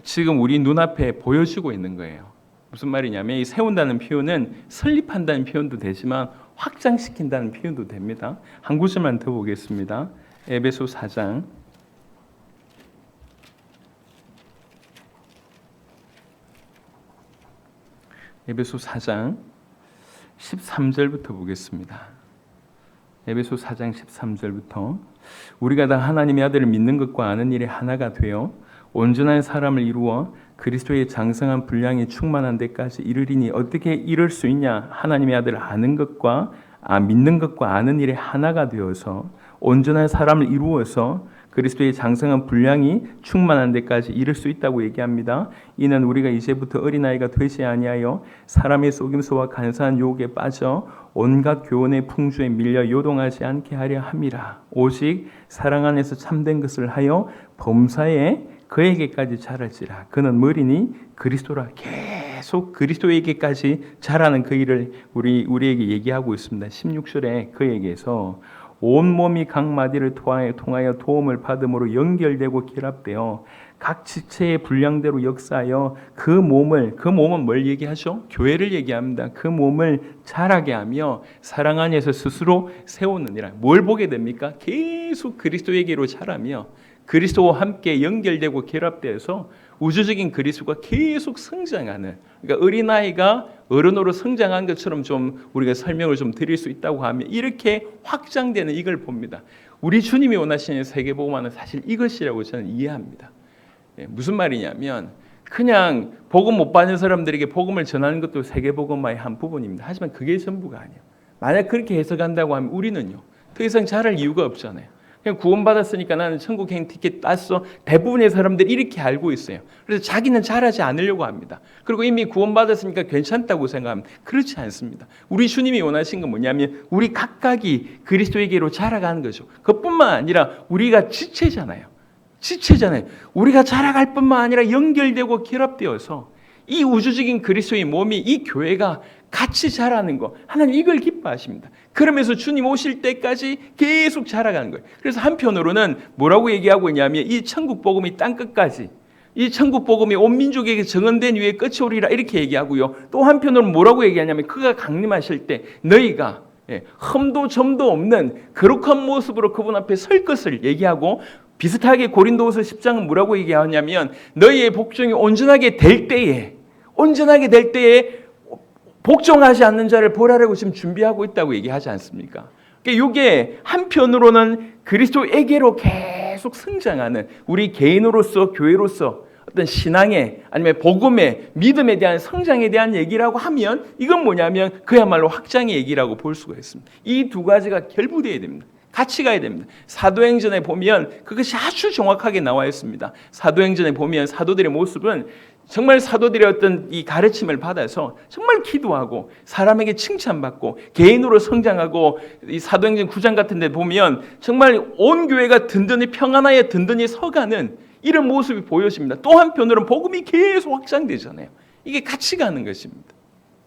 지금 우리 눈앞에 보여주고 있는 거예요. 무슨 말이냐면 이 세운다는 표현은 설립한다는 표현도 되지만 확장시킨다는 표현도 됩니다. 한 구절만 더 보겠습니다. 에베소 4장 에베소 4장 13절부터 보겠습니다. 에베소 4장 13절부터 우리가 다 하나님의 아들을 믿는 것과 아는 일에 하나가 되어 온전한 사람을 이루어 그리스도의 장성한 분량이 충만한 데까지 이르리니 어떻게 이룰 수 있냐? 하나님의 아들을 아는 것과 믿는 것과 아는 일에 하나가 되어서 온전한 사람을 이루어서 그리스도의 장성한 분량이 충만한 데까지 이를 수 있다고 얘기합니다. 이는 우리가 이제부터 어린아이가 되지 아니하여 사람의 속임수와 간사한 유혹에 빠져 온갖 교훈의 풍주에 밀려 요동하지 않게 하려 함이라. 오직 사랑 안에서 참된 것을 하여 범사에 그에게까지 자랄지라. 그는 머리니 그리스도라. 계속 그리스도에게까지 자라는 그 일을 우리에게 얘기하고 있습니다. 16절에 그에게서 온몸이 각 마디를 통하여 도움을 받음으로 연결되고 결합되어 각 지체의 분량대로 역사하여 그 몸은 뭘 얘기하죠? 교회를 얘기합니다. 그 몸을 자라게 하며 사랑 안에서 스스로 세우느니라. 뭘 보게 됩니까? 계속 그리스도에게로 자라며 그리스도와 함께 연결되고 결합되어서 우주적인 그리스도가 계속 성장하는, 그러니까 어린아이가 어른으로 성장한 것처럼 좀 우리가 설명을 좀 드릴 수 있다고 하면 이렇게 확장되는 이걸 봅니다. 우리 주님이 원하시는 세계복음화는 사실 이것이라고 저는 이해합니다. 무슨 말이냐면 그냥 복음 못 받는 사람들에게 복음을 전하는 것도 세계복음화의 한 부분입니다. 하지만 그게 전부가 아니에요. 만약 그렇게 해석한다고 하면 우리는요 더 이상 자랄 이유가 없잖아요. 그냥 구원받았으니까 나는 천국행 티켓 땄어. 대부분의 사람들이 이렇게 알고 있어요. 그래서 자기는 잘하지 않으려고 합니다. 그리고 이미 구원받았으니까 괜찮다고 생각합니다. 그렇지 않습니다. 우리 주님이 원하신 건 뭐냐면 우리 각각이 그리스도에게로 자라가는 거죠. 그뿐만 아니라 우리가 지체잖아요. 우리가 자라갈 뿐만 아니라 연결되고 결합되어서 이 우주적인 그리스도의 몸이, 이 교회가 같이 자라는 거, 하나님 이걸 기뻐하십니다. 그러면서 주님 오실 때까지 계속 자라가는 거예요. 그래서 한편으로는 뭐라고 얘기하고 있냐면 이 천국 복음이 땅끝까지, 이 천국 복음이 온 민족에게 정언된 위에 끝이 오리라 이렇게 얘기하고요. 또 한편으로는 뭐라고 얘기하냐면 그가 강림하실 때 너희가 흠도 점도 없는 거룩한 모습으로 그분 앞에 설 것을 얘기하고, 비슷하게 고린도후서 10장은 뭐라고 얘기하냐면 너희의 복종이 온전하게 될 때에 복종하지 않는 자를 벌하라고 지금 준비하고 있다고 얘기하지 않습니까? 그러니까 이게 한편으로는 그리스도에게로 계속 성장하는 우리 개인으로서 교회로서 어떤 신앙의 아니면 복음의 믿음에 대한 성장에 대한 얘기라고 하면 이건 뭐냐면 그야말로 확장의 얘기라고 볼 수가 있습니다. 이 두 가지가 결부되어야 됩니다. 같이 가야 됩니다. 사도행전에 보면 그것이 아주 정확하게 나와 있습니다. 사도행전에 보면 사도들의 모습은 정말 사도들의 어떤 이 가르침을 받아서 정말 기도하고 사람에게 칭찬받고 개인으로 성장하고, 이 사도행전 9장 같은 데 보면 정말 온 교회가 든든히 평안하에 든든히 서가는 이런 모습이 보여집니다. 또 한편으로는 복음이 계속 확장되잖아요. 이게 같이 가는 것입니다.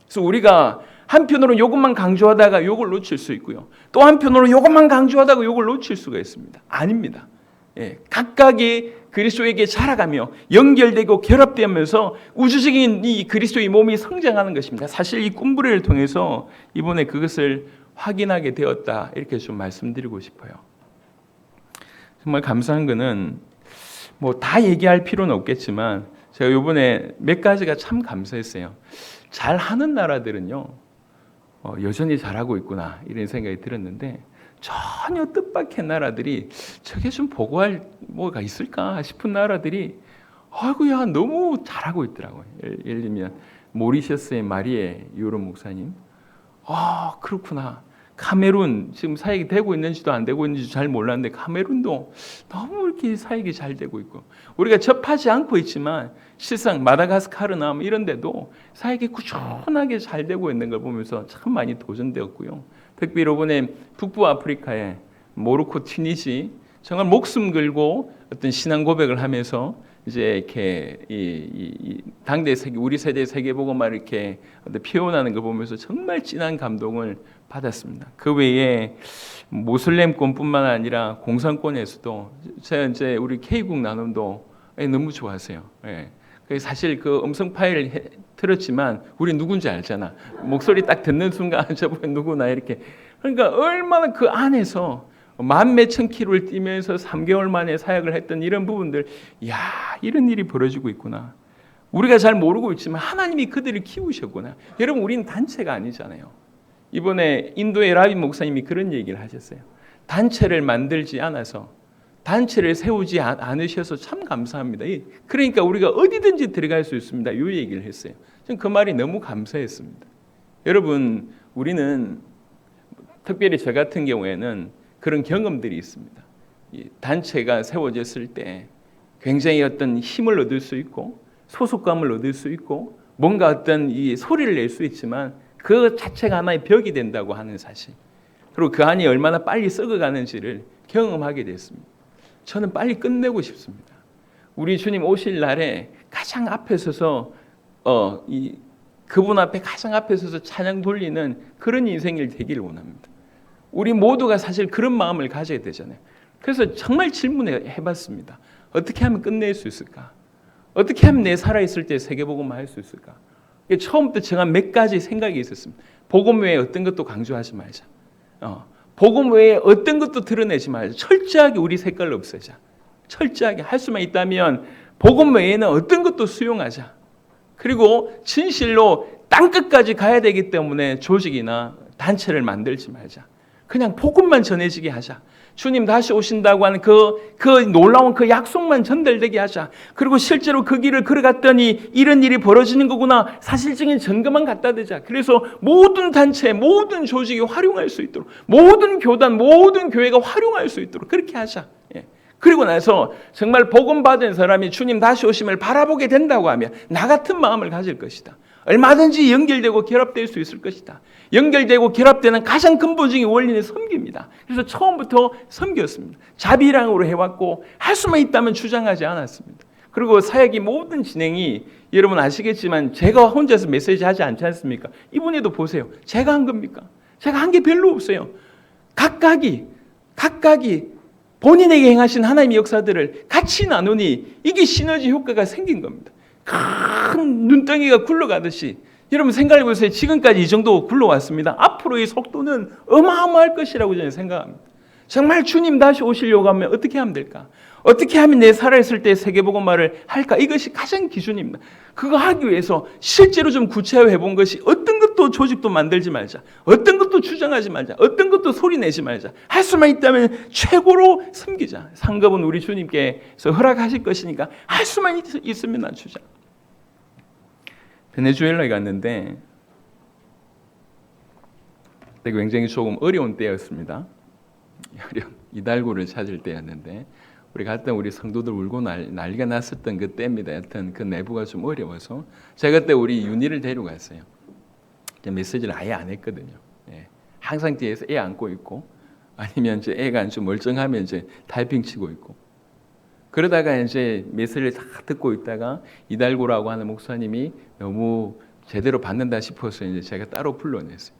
그래서 우리가 한편으로는 이것만 강조하다가 이걸 놓칠 수 있고요. 또 한편으로는 이것만 강조하다가 이걸 놓칠 수가 있습니다. 아닙니다. 각각이 그리스도에게 자라가며 연결되고 결합되면서 우주적인 이 그리스도의 몸이 성장하는 것입니다. 사실 이 꿈부레를 통해서 이번에 그것을 확인하게 되었다 이렇게 좀 말씀드리고 싶어요. 정말 감사한 거는 뭐 다 얘기할 필요는 없겠지만 제가 이번에 몇 가지가 참 감사했어요. 잘하는 나라들은요 여전히 잘하고 있구나 이런 생각이 들었는데, 전혀 뜻밖의 나라들이 저게 좀 보고할 뭐가 있을까 싶은 나라들이 아이고야 너무 잘하고 있더라고요. 예를 들면 모리셔스의 마리에 유로 목사님, 그렇구나. 카메룬 지금 사역이 되고 있는지도 안 되고 있는지 잘 몰랐는데 카메룬도 너무 이렇게 사역이 잘 되고 있고, 우리가 접하지 않고 있지만 실상 마다가스카르나 이런 데도 사역이 꾸준하게 잘 되고 있는 걸 보면서 참 많이 도전되었고요. 특히 이번에 북부 아프리카의 모로코, 튀니지 정말 목숨 걸고 어떤 신앙 고백을 하면서 이제 이렇게 이 당대 세계 우리 세대 세계복음화를 이렇게 표현하는 거 보면서 정말 진한 감동을 받았습니다. 그 외에 모슬렘권뿐만 아니라 공산권에서도 제가 이제 우리 K국 나눔도 너무 좋아하세요. 예. 사실 그 음성 파일을 틀었지만 우리 누군지 알잖아. 목소리 딱 듣는 순간 저번에 누구나 이렇게. 그러니까 얼마나 그 안에서 만 몇천 킬로를 뛰면서 3개월 만에 사역을 했던 이런 부분들, 야, 이런 일이 벌어지고 있구나. 우리가 잘 모르고 있지만 하나님이 그들을 키우셨구나. 여러분, 우리는 단체가 아니잖아요. 이번에 인도의 라비 목사님이 그런 얘기를 하셨어요. 단체를 만들지 않아서, 단체를 세우지 않으셔서 참 감사합니다. 그러니까 우리가 어디든지 들어갈 수 있습니다. 이 얘기를 했어요. 저는 그 말이 너무 감사했습니다. 여러분, 우리는 특별히 저 같은 경우에는 그런 경험들이 있습니다. 단체가 세워졌을 때 굉장히 어떤 힘을 얻을 수 있고 소속감을 얻을 수 있고 뭔가 어떤 이 소리를 낼 수 있지만 그 자체가 하나의 벽이 된다고 하는 사실, 그리고 그 안이 얼마나 빨리 썩어가는지를 경험하게 됐습니다. 저는 빨리 끝내고 싶습니다. 우리 주님 오실 날에 가장 앞에 서서 그분 앞에 가장 앞에 서서 찬양 돌리는 그런 인생이 되기를 원합니다. 우리 모두가 사실 그런 마음을 가져야 되잖아요. 그래서 정말 질문해봤습니다. 어떻게 하면 끝낼 수 있을까? 어떻게 하면 내 살아있을 때 세계복음화 할 수 있을까? 처음부터 정한 몇 가지 생각이 있었습니다. 복음 외에 어떤 것도 강조하지 말자. 복음 외에 어떤 것도 드러내지 말자. 철저하게 우리 색깔을 없애자. 철저하게 할 수만 있다면 복음 외에는 어떤 것도 수용하자. 그리고 진실로 땅끝까지 가야 되기 때문에 조직이나 단체를 만들지 말자. 그냥 복음만 전해지게 하자. 주님 다시 오신다고 하는 그 놀라운 그 약속만 전달되게 하자. 그리고 실제로 그 길을 걸어갔더니 이런 일이 벌어지는 거구나. 사실적인 증거만 갖다 대자. 그래서 모든 단체, 모든 조직이 활용할 수 있도록, 모든 교단, 모든 교회가 활용할 수 있도록 그렇게 하자. 그리고 나서 정말 복음 받은 사람이 주님 다시 오심을 바라보게 된다고 하면 나 같은 마음을 가질 것이다. 얼마든지 연결되고 결합될 수 있을 것이다. 연결되고 결합되는 가장 근본적인 원리는 섬깁니다. 그래서 처음부터 섬겼습니다. 자비랑으로 해왔고 할 수만 있다면 주장하지 않았습니다. 그리고 사역이 모든 진행이 여러분 아시겠지만 제가 혼자서 메시지 하지 않지 않습니까? 이번에도 보세요. 제가 한 겁니까? 제가 한 게 별로 없어요. 각각이 본인에게 행하신 하나님의 역사들을 같이 나누니 이게 시너지 효과가 생긴 겁니다. 큰 눈덩이가 굴러가듯이 여러분 생각해 보세요. 지금까지 이 정도 굴러왔습니다. 앞으로의 속도는 어마어마할 것이라고 저는 생각합니다. 정말 주님 다시 오시려고 하면 어떻게 하면 될까? 어떻게 하면 내 살아있을 때 세계복음화를 할까? 이것이 가장 기준입니다. 그거 하기 위해서 실제로 좀 구체화해 본 것이 어떤 것도 조직도 만들지 말자. 어떤 것도 주장하지 말자. 어떤 것도 소리내지 말자. 할 수만 있다면 최고로 섬기자. 상급은 우리 주님께서 허락하실 것이니까 할 수만 있으면 낮추자. 베네수엘라에 갔는데 그때 굉장히 조금 어려운 때였습니다. 이달고를 찾을 때였는데 우리 갔던 우리 성도들 울고 난리가 났었던 그 때입니다. 여튼 그 내부가 좀 어려워서 제가 그때 우리 윤희를 데려갔어요. 메시지를 아예 안 했거든요. 항상 뒤에서 애 안고 있고 아니면 이제 애가 좀 멀쩡하면 이제 타이핑 치고 있고 그러다가 이제 메시지를 다 듣고 있다가 이달고라고 하는 목사님이 너무 제대로 받는다 싶어서 이제 제가 따로 불러냈어요.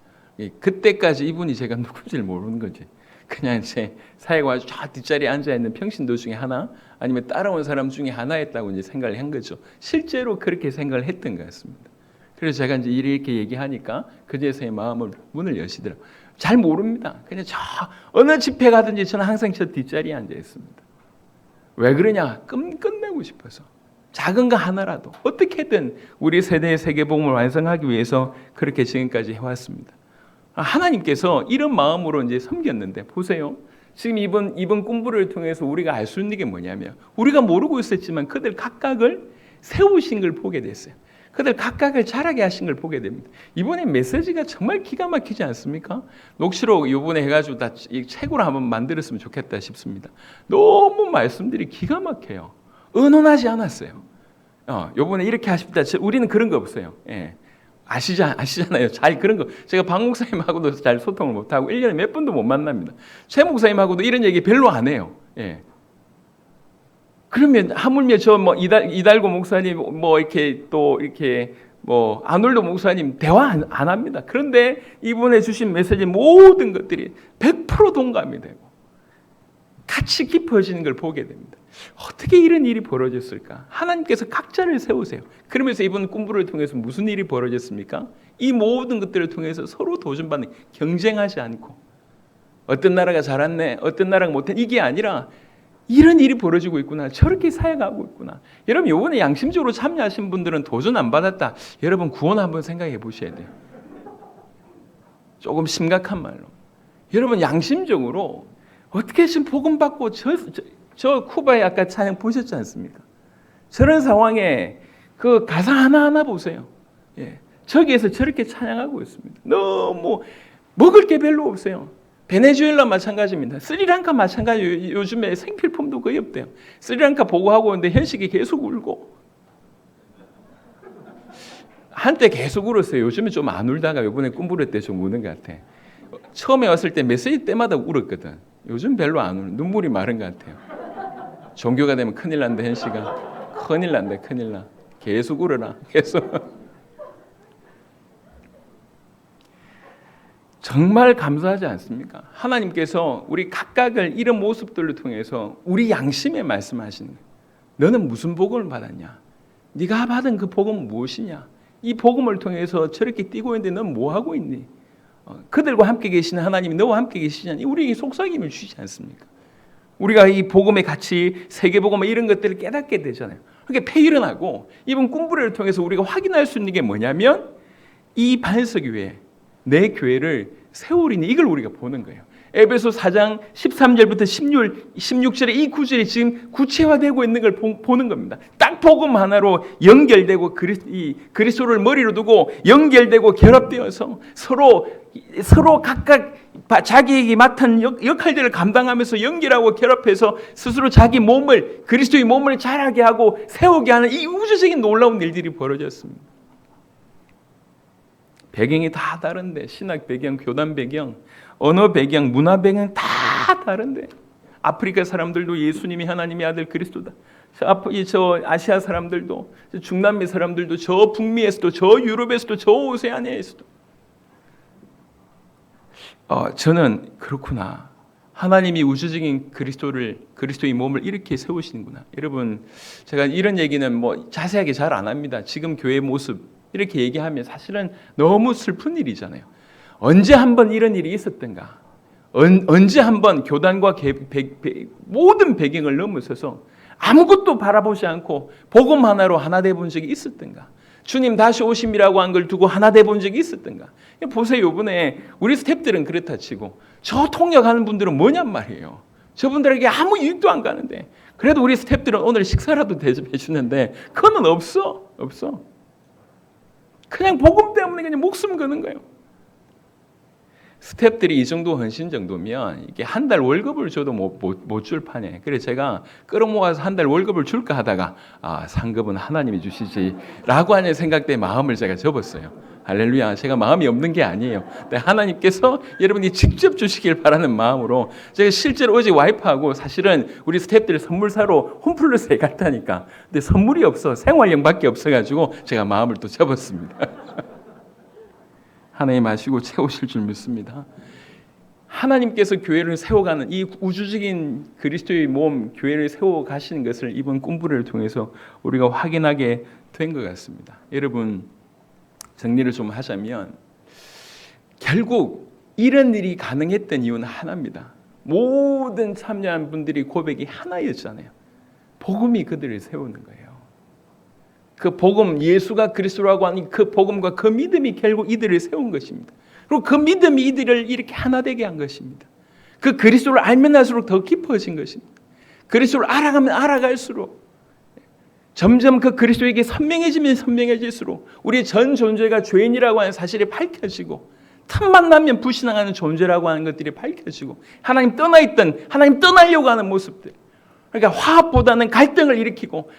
그때까지 이분이 제가 누군지를 모르는 거지. 그냥 제 사회가 아주 저 뒷자리에 앉아있는 평신도 중에 하나 아니면 따라온 사람 중에 하나였다고 이제 생각을 한 거죠. 실제로 그렇게 생각을 했던 것 같습니다. 그래서 제가 이제 이렇게 얘기하니까 그제서야 마음을 문을 여시더라고요. 잘 모릅니다. 그냥 저 어느 집회 가든지 저는 항상 저 뒷자리에 앉아 있습니다. 왜 그러냐? 끝내고 싶어서. 작은 거 하나라도 어떻게든 우리 세대의 세계복음을 완성하기 위해서 그렇게 지금까지 해왔습니다. 하나님께서 이런 마음으로 이제 섬겼는데 보세요. 지금 이번 공부를 통해서 우리가 알 수 있는 게 뭐냐면 우리가 모르고 있었지만 그들 각각을 세우신 걸 보게 됐어요. 그들 각각을 자라게 하신 걸 보게 됩니다. 이번에 메시지가 정말 기가 막히지 않습니까? 녹취록 이번에 해가지고 다 이 책으로 한번 만들었으면 좋겠다 싶습니다. 너무 말씀들이 기가 막혀요. 은은하지 않았어요. 이번에 이렇게 하십니다. 우리는 그런 거 없어요. 아시잖아요. 잘 그런 거. 제가 박 목사님하고도 잘 소통을 못하고 1년에 몇 번도 못 만납니다. 최 목사님하고도 이런 얘기 별로 안 해요. 그러면 하물며 저 뭐 이달고 목사님 뭐 이렇게 또 이렇게 뭐 아놀드 목사님 대화 안 합니다. 그런데 이분의 주신 메시지 모든 것들이 100% 동감이 되고 같이 깊어지는 걸 보게 됩니다. 어떻게 이런 일이 벌어졌을까? 하나님께서 각자를 세우세요. 그러면서 이번 꿈부를 통해서 무슨 일이 벌어졌습니까? 이 모든 것들을 통해서 서로 도전받는, 경쟁하지 않고 어떤 나라가 잘했네, 어떤 나라가 못했네, 이게 아니라 이런 일이 벌어지고 있구나, 저렇게 사역하고 있구나. 여러분 이번에 양심적으로 참여하신 분들은 도전 안 받았다, 여러분 구원 한번 생각해 보셔야 돼요. 조금 심각한 말로 여러분 양심적으로 어떻게 지금 복음 받고 저 쿠바에 아까 찬양 보셨지 않습니까? 저런 상황에 그 가사 하나하나 보세요. 예. 저기에서 저렇게 찬양하고 있습니다. 너무 먹을 게 별로 없어요. 베네수엘라 마찬가지입니다. 스리랑카 마찬가지. 요즘에 생필품도 거의 없대요. 스리랑카 보고하고 있는데 현식이 계속 울고. 한때 계속 울었어요. 요즘은 좀 안 울다가 이번에 꿈부를 때 좀 우는 것 같아. 처음에 왔을 때 메시지 때마다 울었거든. 요즘 별로 안 울어. 눈물이 마른 것 같아요. 종교가 되면 큰일 난다, 현식아. 큰일 난다, 큰일 나. 계속 울어라. 계속. 정말 감사하지 않습니까? 하나님께서 우리 각각을 이런 모습들을 통해서 우리 양심에 말씀하시는 거예요. 너는 무슨 복음을 받았냐? 네가 받은 그 복음은 무엇이냐? 이 복음을 통해서 저렇게 뛰고 있는데 넌 뭐 하고 있니? 그들과 함께 계시는 하나님이 너와 함께 계시냐니 우리에게 속삭임을 주시지 않습니까? 우리가 이 복음의 가치, 세계복음 이런 것들을 깨닫게 되잖아요. 그게 폐일어나고 이번 꿈부를 통해서 우리가 확인할 수 있는 게 뭐냐면 이 반석위에 내 교회를 세우리니 이걸 우리가 보는 거예요. 에베소 4장 13절부터 16절의 이 구절이 지금 구체화되고 있는 걸 보는 겁니다. 딱 복음 하나로 연결되고 그리스도를 머리로 두고 연결되고 결합되어서 서로 각각 자기에게 맡은 역할들을 감당하면서 연결하고 결합해서 스스로 자기 몸을, 그리스도의 몸을 자라게 하고 세우게 하는 이 우주적인 놀라운 일들이 벌어졌습니다. 배경이 다 다른데, 신학 배경, 교단 배경, 언어 배경, 문화 배경 다 다른데, 아프리카 사람들도 예수님이 하나님의 아들 그리스도다. 저 아시아 사람들도, 중남미 사람들도, 저 북미에서도, 저 유럽에서도, 저 오세아니아에서도. 저는 그렇구나. 하나님이 우주적인 그리스도의 몸을 이렇게 세우시는구나. 여러분, 제가 이런 얘기는 뭐 자세하게 잘 안 합니다. 지금 교회 모습 이렇게 얘기하면 사실은 너무 슬픈 일이잖아요. 언제 한번 이런 일이 있었던가? 언제 한번 교단과 모든 배경을 넘어서서 아무것도 바라보지 않고 복음 하나로 하나 돼 본 적이 있었던가? 주님 다시 오심이라고 한 걸 두고 하나 돼 본 적이 있었던가? 보세요. 이번에 우리 스태프들은 그렇다 치고 저 통역하는 분들은 뭐냔 말이에요. 저분들에게 아무 이익도 안 가는데 그래도 우리 스태프들은 오늘 식사라도 대접해 주는데 그거는 없어. 그냥 복음 때문에 그냥 목숨 거는 거예요. 스태프들이 이 정도 헌신 정도면 이게 한 달 월급을 줘도 못 줄 판에. 그래서 제가 끌어모아서 한 달 월급을 줄까 하다가 상급은 하나님이 주시지라고 하는 생각 때문에 마음을 제가 접었어요. 할렐루야. 제가 마음이 없는 게 아니에요. 근데 하나님께서 여러분이 직접 주시길 바라는 마음으로 제가 실제로 어제 와이프하고 사실은 우리 스태프들 선물 사러 홈플러스에 갔다니까. 근데 선물이 없어. 생활용밖에 없어가지고 제가 마음을 또 접었습니다. 하나님 아시고 채우실 줄 믿습니다. 하나님께서 교회를 세워가는 이 우주적인 그리스도의 몸 교회를 세워가시는 것을 이번 꿈부를 통해서 우리가 확인하게 된 것 같습니다. 여러분, 정리를 좀 하자면 결국 이런 일이 가능했던 이유는 하나입니다. 모든 참여한 분들이 고백이 하나였잖아요. 복음이 그들을 세우는 거예요. 그 복음, 예수가 그리스도라고 하는 그 복음과 그 믿음이 결국 이들을 세운 것입니다. 그리고 그 믿음이 이들을 이렇게 하나 되게 한 것입니다. 그 그리스도를 알면 알수록 더 깊어진 것입니다. 그리스도를 알아가면 알아갈수록 점점 그 그리스도에게 선명해지면 선명해질수록 우리의 전 존재가 죄인이라고 하는 사실이 밝혀지고 틈만 나면 불신앙하는 존재라고 하는 것들이 밝혀지고 하나님 떠나있던, 하나님 떠나려고 하는 모습들, 그러니까 화합보다는 갈등을 일으키고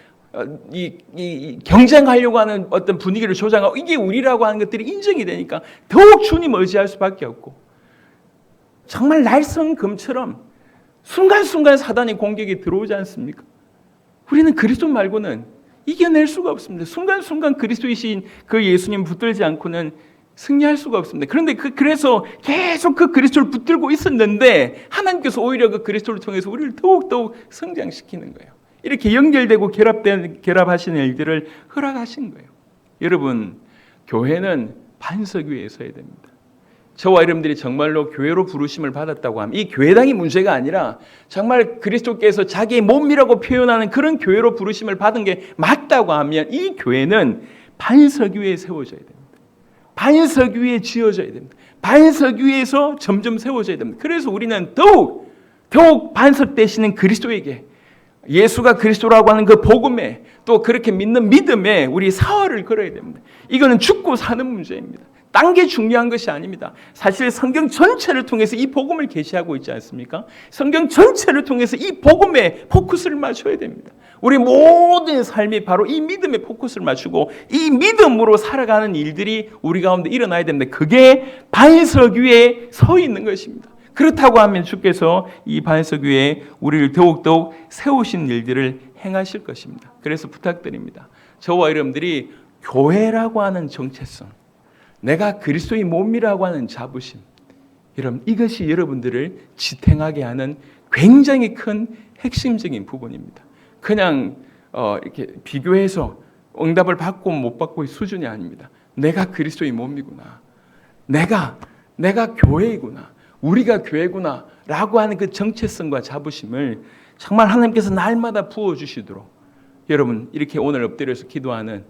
이 경쟁하려고 하는 어떤 분위기를 조장하고 이게 우리라고 하는 것들이 인정이 되니까 더욱 주님 의지할 수밖에 없고 정말 날성금처럼 순간순간 사단의 공격이 들어오지 않습니까? 우리는 그리스도 말고는 이겨낼 수가 없습니다. 순간순간 그리스도이신 그 예수님 붙들지 않고는 승리할 수가 없습니다. 그런데 그래서 계속 그 그리스도를 붙들고 있었는데 하나님께서 오히려 그 그리스도를 통해서 우리를 더욱더욱 성장시키는 거예요. 이렇게 연결되고 결합하시는 일들을 허락하신 거예요. 여러분, 교회는 반석 위에 서야 됩니다. 저와 여러분들이 정말로 교회로 부르심을 받았다고 하면 이 교회당이 문제가 아니라 정말 그리스도께서 자기의 몸이라고 표현하는 그런 교회로 부르심을 받은 게 맞다고 하면 이 교회는 반석 위에 세워져야 됩니다. 반석 위에 지어져야 됩니다. 반석 위에서 점점 세워져야 됩니다. 그래서 우리는 더욱 반석 되시는 그리스도에게 예수가 그리스도라고 하는 그 복음에 또 그렇게 믿는 믿음에 우리 사활을 걸어야 됩니다. 이거는 죽고 사는 문제입니다. 딴 게 중요한 것이 아닙니다. 사실 성경 전체를 통해서 이 복음을 계시하고 있지 않습니까? 성경 전체를 통해서 이 복음에 포커스를 맞춰야 됩니다. 우리 모든 삶이 바로 이 믿음에 포커스를 맞추고 이 믿음으로 살아가는 일들이 우리 가운데 일어나야 됩니다. 그게 반석 위에 서 있는 것입니다. 그렇다고 하면 주께서 이 반석 위에 우리를 더욱더욱 세우신 일들을 행하실 것입니다. 그래서 부탁드립니다. 저와 여러분들이 교회라고 하는 정체성, 내가 그리스도의 몸이라고 하는 자부심, 여러분 이것이 여러분들을 지탱하게 하는 굉장히 큰 핵심적인 부분입니다. 그냥 이렇게 비교해서 응답을 받고 못 받고의 수준이 아닙니다. 내가 그리스도의 몸이구나. 내가 교회이구나. 우리가 교회구나 라고 하는 그 정체성과 자부심을 정말 하나님께서 날마다 부어주시도록 여러분 이렇게 오늘 엎드려서 기도하는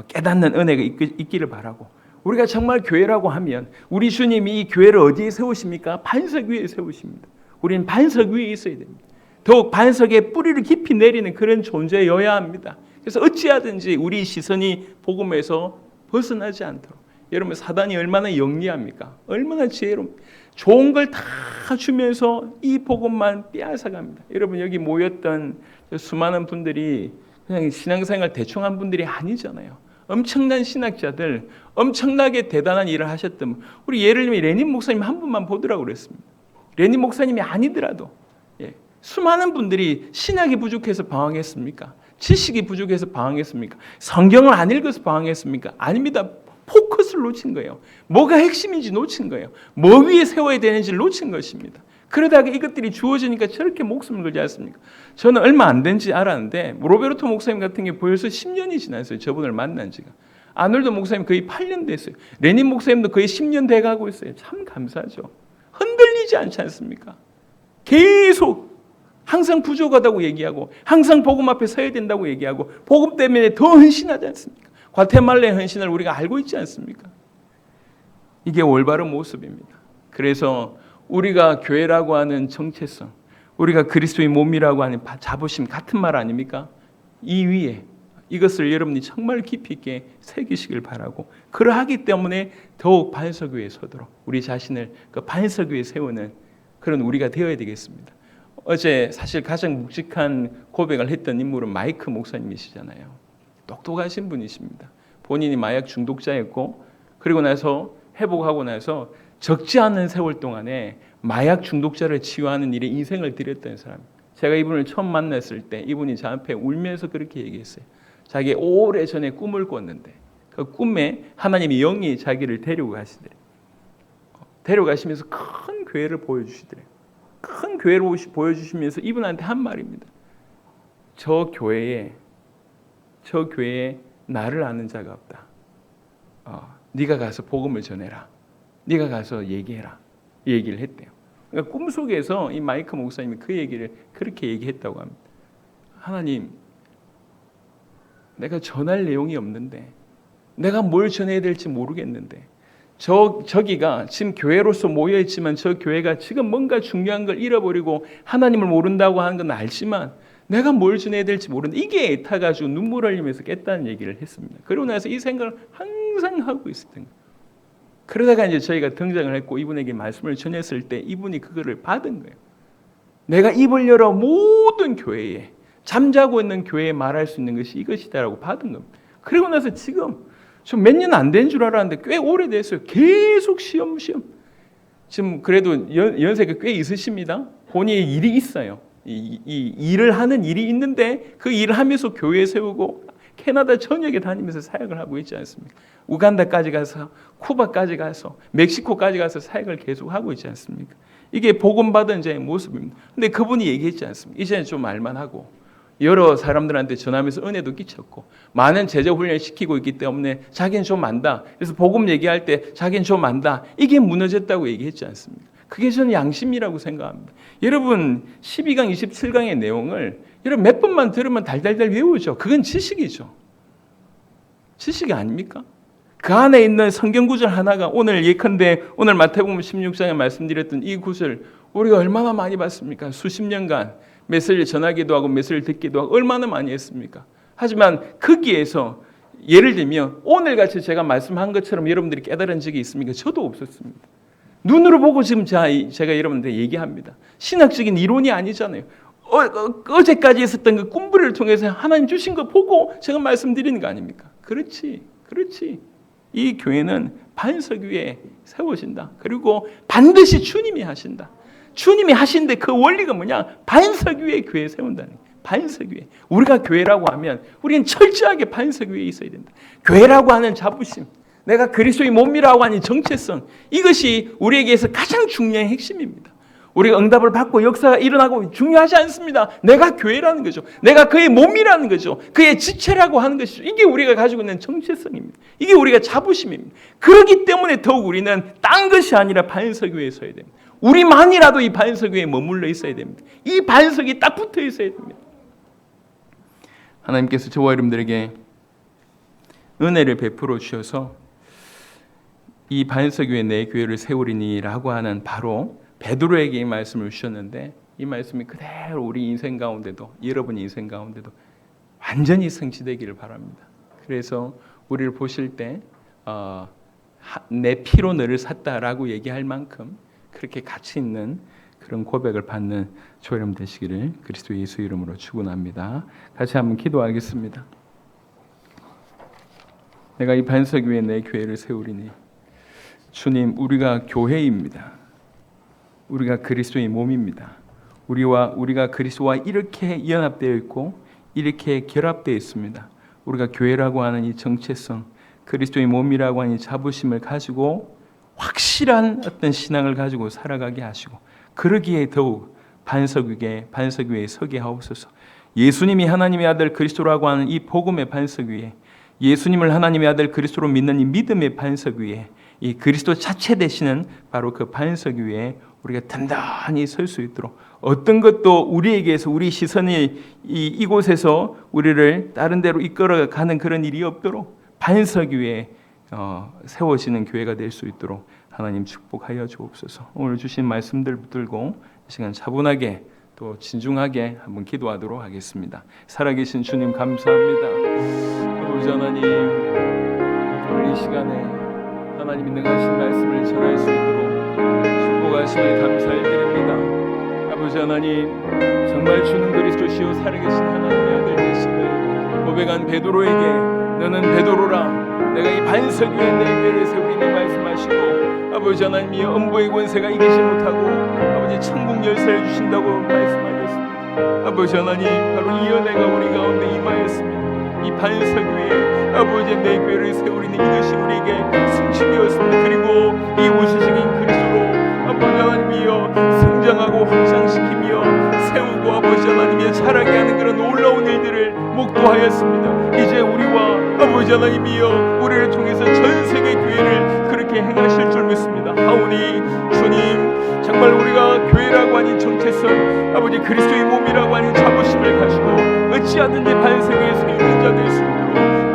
깨닫는 은혜가 있기를 바라고, 우리가 정말 교회라고 하면 우리 주님이 이 교회를 어디에 세우십니까? 반석 위에 세우십니다. 우리는 반석 위에 있어야 됩니다. 더욱 반석에 뿌리를 깊이 내리는 그런 존재여야 합니다. 그래서 어찌하든지 우리 시선이 복음에서 벗어나지 않도록, 여러분 사단이 얼마나 영리합니까? 얼마나 지혜롭습니까? 좋은 걸 다 주면서 이 복음만 빼앗아갑니다. 여러분 여기 모였던 수많은 분들이 그냥 신앙생활 대충 한 분들이 아니잖아요. 엄청난 신학자들, 엄청나게 대단한 일을 하셨던, 우리 예를 들면 레닌 목사님 한 분만 보더라고 그랬습니다. 레닌 목사님이 아니더라도 수많은 분들이 신학이 부족해서 방황했습니까? 지식이 부족해서 방황했습니까? 성경을 안 읽어서 방황했습니까? 아닙니다. 포커스를 놓친 거예요. 뭐가 핵심인지 놓친 거예요. 뭐 위에 세워야 되는지를 놓친 것입니다. 그러다가 이것들이 주어지니까 저렇게 목숨을 걸지 않습니까? 저는 얼마 안 된지 알았는데 로베르토 목사님 같은 게 벌써 10년이 지났어요. 저분을 만난 지가. 아놀드 목사님 거의 8년 됐어요. 레닌 목사님도 거의 10년 돼가고 있어요. 참 감사하죠. 흔들리지 않지 않습니까? 계속 항상 부족하다고 얘기하고 항상 복음 앞에 서야 된다고 얘기하고 복음 때문에 더 헌신하지 않습니까? 과테말라의 헌신을 우리가 알고 있지 않습니까? 이게 올바른 모습입니다. 그래서 우리가 교회라고 하는 정체성, 우리가 그리스도의 몸이라고 하는 자부심 같은 말 아닙니까? 이 위에 이것을 여러분이 정말 깊이 있게 새기시길 바라고, 그러하기 때문에 더욱 반석 위에 서도록 우리 자신을 그 반석 위에 세우는 그런 우리가 되어야 되겠습니다. 어제 사실 가장 묵직한 고백을 했던 인물은 마이크 목사님이시잖아요. 똑똑하신 분이십니다. 본인이 마약 중독자였고 그리고 나서 회복하고 나서 적지 않은 세월 동안에 마약 중독자를 치유하는 일에 인생을 들였던 사람. 제가 이분을 처음 만났을 때 이분이 저한테 울면서 그렇게 얘기했어요. 자기 오래전에 꿈을 꿨는데 그 꿈에 하나님이 영이 자기를 데리고 가시더래. 데려가시면서 큰 교회를 보여주시더래. 큰 교회를 보여주시면서 이분한테 한 말입니다. 저 교회에 나를 아는 자가 없다. 네가 가서 복음을 전해라. 네가 가서 얘기해라. 이 얘기를 했대요. 그러니까 꿈속에서 이 마이크 목사님이 그 얘기를 그렇게 얘기했다고 합니다. 하나님, 내가 전할 내용이 없는데, 내가 뭘 전해야 될지 모르겠는데, 저기가 지금 교회로서 모여있지만 저 교회가 지금 뭔가 중요한 걸 잃어버리고 하나님을 모른다고 하는 건 알지만 내가 뭘 전해야 될지 모르는데 이게 애타가지고 눈물 흘리면서 깼다는 얘기를 했습니다. 그러고 나서 이 생각을 항상 하고 있었던 거예요. 그러다가 이제 저희가 등장을 했고 이분에게 말씀을 전했을 때 이분이 그거를 받은 거예요. 내가 입을 열어 모든 교회에, 잠자고 있는 교회에 말할 수 있는 것이 이것이다라고 받은 겁니다. 그리고 나서 지금 좀 몇 년 안 된 줄 알았는데 꽤 오래됐어요. 계속 시험. 지금 그래도 연세가 꽤 있으십니다. 본인의 일이 있어요. 이 일을 하는 일이 있는데 그 일을 하면서 교회 세우고 캐나다 전역에 다니면서 사역을 하고 있지 않습니까? 우간다까지 가서 쿠바까지 가서 멕시코까지 가서 사역을 계속하고 있지 않습니까? 이게 복음받은 자의 모습입니다. 근데 그분이 얘기했지 않습니까? 이제는 좀 알만하고 여러 사람들한테 전하면서 은혜도 끼쳤고 많은 제자 훈련을 시키고 있기 때문에 자기는 좀 안다. 그래서 복음 얘기할 때 자기는 좀 안다. 이게 무너졌다고 얘기했지 않습니까? 그게 저는 양심이라고 생각합니다. 여러분 12강 27강의 내용을 여러분 몇 번만 들으면 달달달 외우죠. 그건 지식이죠. 지식이 아닙니까? 그 안에 있는 성경 구절 하나가 오늘 예컨대 오늘 마태복음 16장에 말씀드렸던 이 구절 우리가 얼마나 많이 봤습니까? 수십 년간 메시지를 전하기도 하고 메시지를 듣기도 하고 얼마나 많이 했습니까? 하지만 거기에서 예를 들면 오늘같이 제가 말씀한 것처럼 여러분들이 깨달은 적이 있습니까? 저도 없었습니다. 눈으로 보고 지금 제가 여러분들에게 얘기합니다. 신학적인 이론이 아니잖아요. 어제까지 있었던 그 꿈부를 통해서 하나님 주신 거 보고 제가 말씀드리는 거 아닙니까? 그렇지. 이 교회는 반석 위에 세워진다. 그리고 반드시 주님이 하신다. 주님이 하신데 그 원리가 뭐냐? 반석 위에 교회 세운다는 거예요. 반석 위에. 우리가 교회라고 하면 우리는 철저하게 반석 위에 있어야 된다. 교회라고 하는 자부심, 내가 그리스도의 몸이라고 하는 정체성, 이것이 우리에게서 가장 중요한 핵심입니다. 우리가 응답을 받고 역사가 일어나고 중요하지 않습니다. 내가 교회라는 거죠. 내가 그의 몸이라는 거죠. 그의 지체라고 하는 것이죠. 이게 우리가 가지고 있는 정체성입니다. 이게 우리가 자부심입니다. 그렇기 때문에 더욱 우리는 딴 것이 아니라 반석 위에 서야 됩니다. 우리만이라도 이 반석 위에 머물러 있어야 됩니다. 이 반석이 딱 붙어 있어야 됩니다. 하나님께서 저와 여러분들에게 은혜를 베풀어 주셔서 이 반석 위에 내 교회를 세우리니라고 하는 바로 베드로에게 이 말씀을 주셨는데 이 말씀이 그대로 우리 인생 가운데도 여러분 인생 가운데도 완전히 성취되기를 바랍니다. 그래서 우리를 보실 때 내 피로 너를 샀다라고 얘기할 만큼 그렇게 가치 있는 그런 고백을 받는 저와 여러분 되시기를 그리스도 예수 이름으로 축원합니다. 같이 한번 기도하겠습니다. 내가 이 반석 위에 내 교회를 세우리니 주님, 우리가 교회입니다. 우리가 그리스도의 몸입니다. 우리가 그리스도와 이렇게 연합되어 있고 이렇게 결합되어 있습니다. 우리가 교회라고 하는 이 정체성, 그리스도의 몸이라고 하는 이 자부심을 가지고 확실한 어떤 신앙을 가지고 살아가게 하시고 그러기에 더욱 반석 위에 서게 하옵소서. 예수님이 하나님의 아들 그리스도라고 하는 이 복음의 반석 위에, 예수님을 하나님의 아들 그리스도로 믿는 이 믿음의 반석 위에, 이 그리스도 자체 되시는 바로 그 반석 위에 우리가 단단히 설 수 있도록 어떤 것도 우리에게서 우리 시선이 이곳에서 우리를 다른 데로 이끌어가는 그런 일이 없도록 반석 위에 세워지는 교회가 될 수 있도록 하나님 축복하여 주옵소서. 오늘 주신 말씀들 붙들고 이 시간 차분하게 또 진중하게 한번 기도하도록 하겠습니다. 살아계신 주님 감사합니다. 아버지 하나님, 오늘 이 시간에 하나님이 능하신 말씀을 전할 수 있도록 축복하심을 감사히 드립니다. 아버지 하나님, 정말 주는 그리스도시요 살아계신 하나님의 아들 되심을 고백한 베드로에게 너는 베드로라, 내가 이 반석 위에 내 교회를 세우리니 말씀하시고 아버지 하나님이 음부의 권세가 이기지 못하고 아버지 천국 열쇠를 주신다고 말씀하셨습니다. 아버지 하나님, 바로 이 은혜가 우리 가운데 임하였습니다. 이 반석 위에 아버지 내 교회를 세우리니 이것이 우리에게 승천이었습니다. 그리고 이 우주적인 그리스도로 아버지 하나님이여 성장하고 확장시키며 세우고 아버지 하나님의 자라게 하는 그런 놀라운 일들을 목도하였습니다. 이제 우리와 아버지 하나님이여 우리를 통해서 전 세계 교회를 그렇게 행하실 줄 믿습니다. 하오니 주님, 정말 우리가 교회라고 하는 정체성, 아버지 그리스도의 몸이라고 하는 자부심을 가지고 어찌하든지 반석에 서 있는 자 될 수 있도록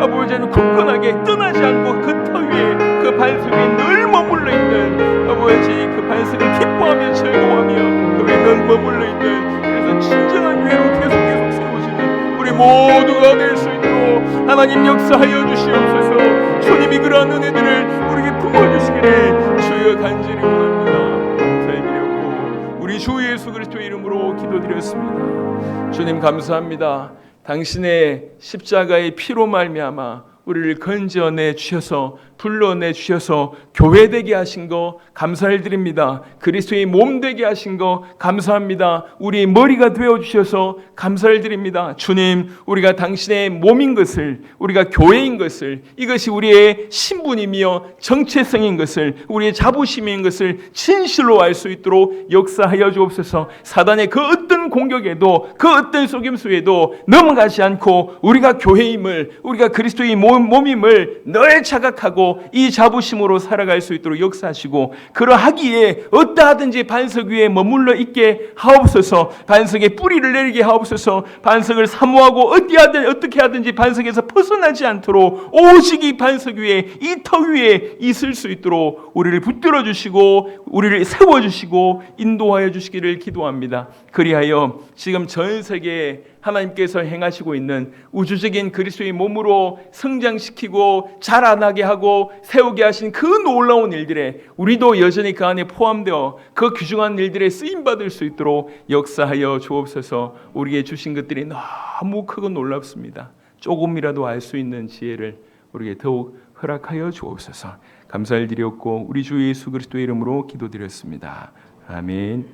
아버지는 굳건하게 떠나지 않고 그 터 위에 그 반석에 늘 머물러 있는 아버지 그 반석을 기뻐하며 즐거워하며 그 위에 늘 머물러 있는, 그래서 진정한 교회로 계속 세우시는 우리 모두가 될 수 있도록 하나님 역사하여 주시옵소서. 주님이 그러한 은혜들을 우리에게 품어주시기를 주여 간절히 원합니다. 감사히 드렸고 우리 주 예수 그리스도의 이름으로 기도드렸습니다. 주님 감사합니다. 당신의 십자가의 피로 말미암아 우리를 건져내 주셔서 불러내 주셔서 교회 되게 하신 거 감사를 드립니다. 그리스도의 몸 되게 하신 거 감사합니다. 우리 머리가 되어 주셔서 감사를 드립니다. 주님, 우리가 당신의 몸인 것을, 우리가 교회인 것을, 이것이 우리의 신분이며 정체성인 것을, 우리의 자부심인 것을 진실로 알 수 있도록 역사하여 주옵소서. 사단의 그 어떤 공격에도, 그 어떤 속임수에도 넘어가지 않고 우리가 교회임을, 우리가 그리스도의 몸임을 늘 자각하고 이 자부심으로 살아갈 수 있도록 역사하시고, 그러하기에 어떠하든지 반석 위에 머물러 있게 하옵소서. 반석에 뿌리를 내리게 하옵소서. 반석을 사모하고 어떻게 하든지 반석에서 벗어나지 않도록 오직 이 반석 위에, 이 터 위에 있을 수 있도록 우리를 붙들어 주시고 우리를 세워 주시고 인도하여 주시기를 기도합니다. 그리하여 지금 전 세계에 하나님께서 행하시고 있는 우주적인 그리스도의 몸으로 성장시키고 자라나게 하고 세우게 하신 그 놀라운 일들에 우리도 여전히 그 안에 포함되어 그 귀중한 일들에 쓰임받을 수 있도록 역사하여 주옵소서. 우리에게 주신 것들이 너무 크고 놀랍습니다. 조금이라도 알 수 있는 지혜를 우리에게 더욱 허락하여 주옵소서. 감사를 드렸고 우리 주 예수 그리스도의 이름으로 기도드렸습니다. 아멘.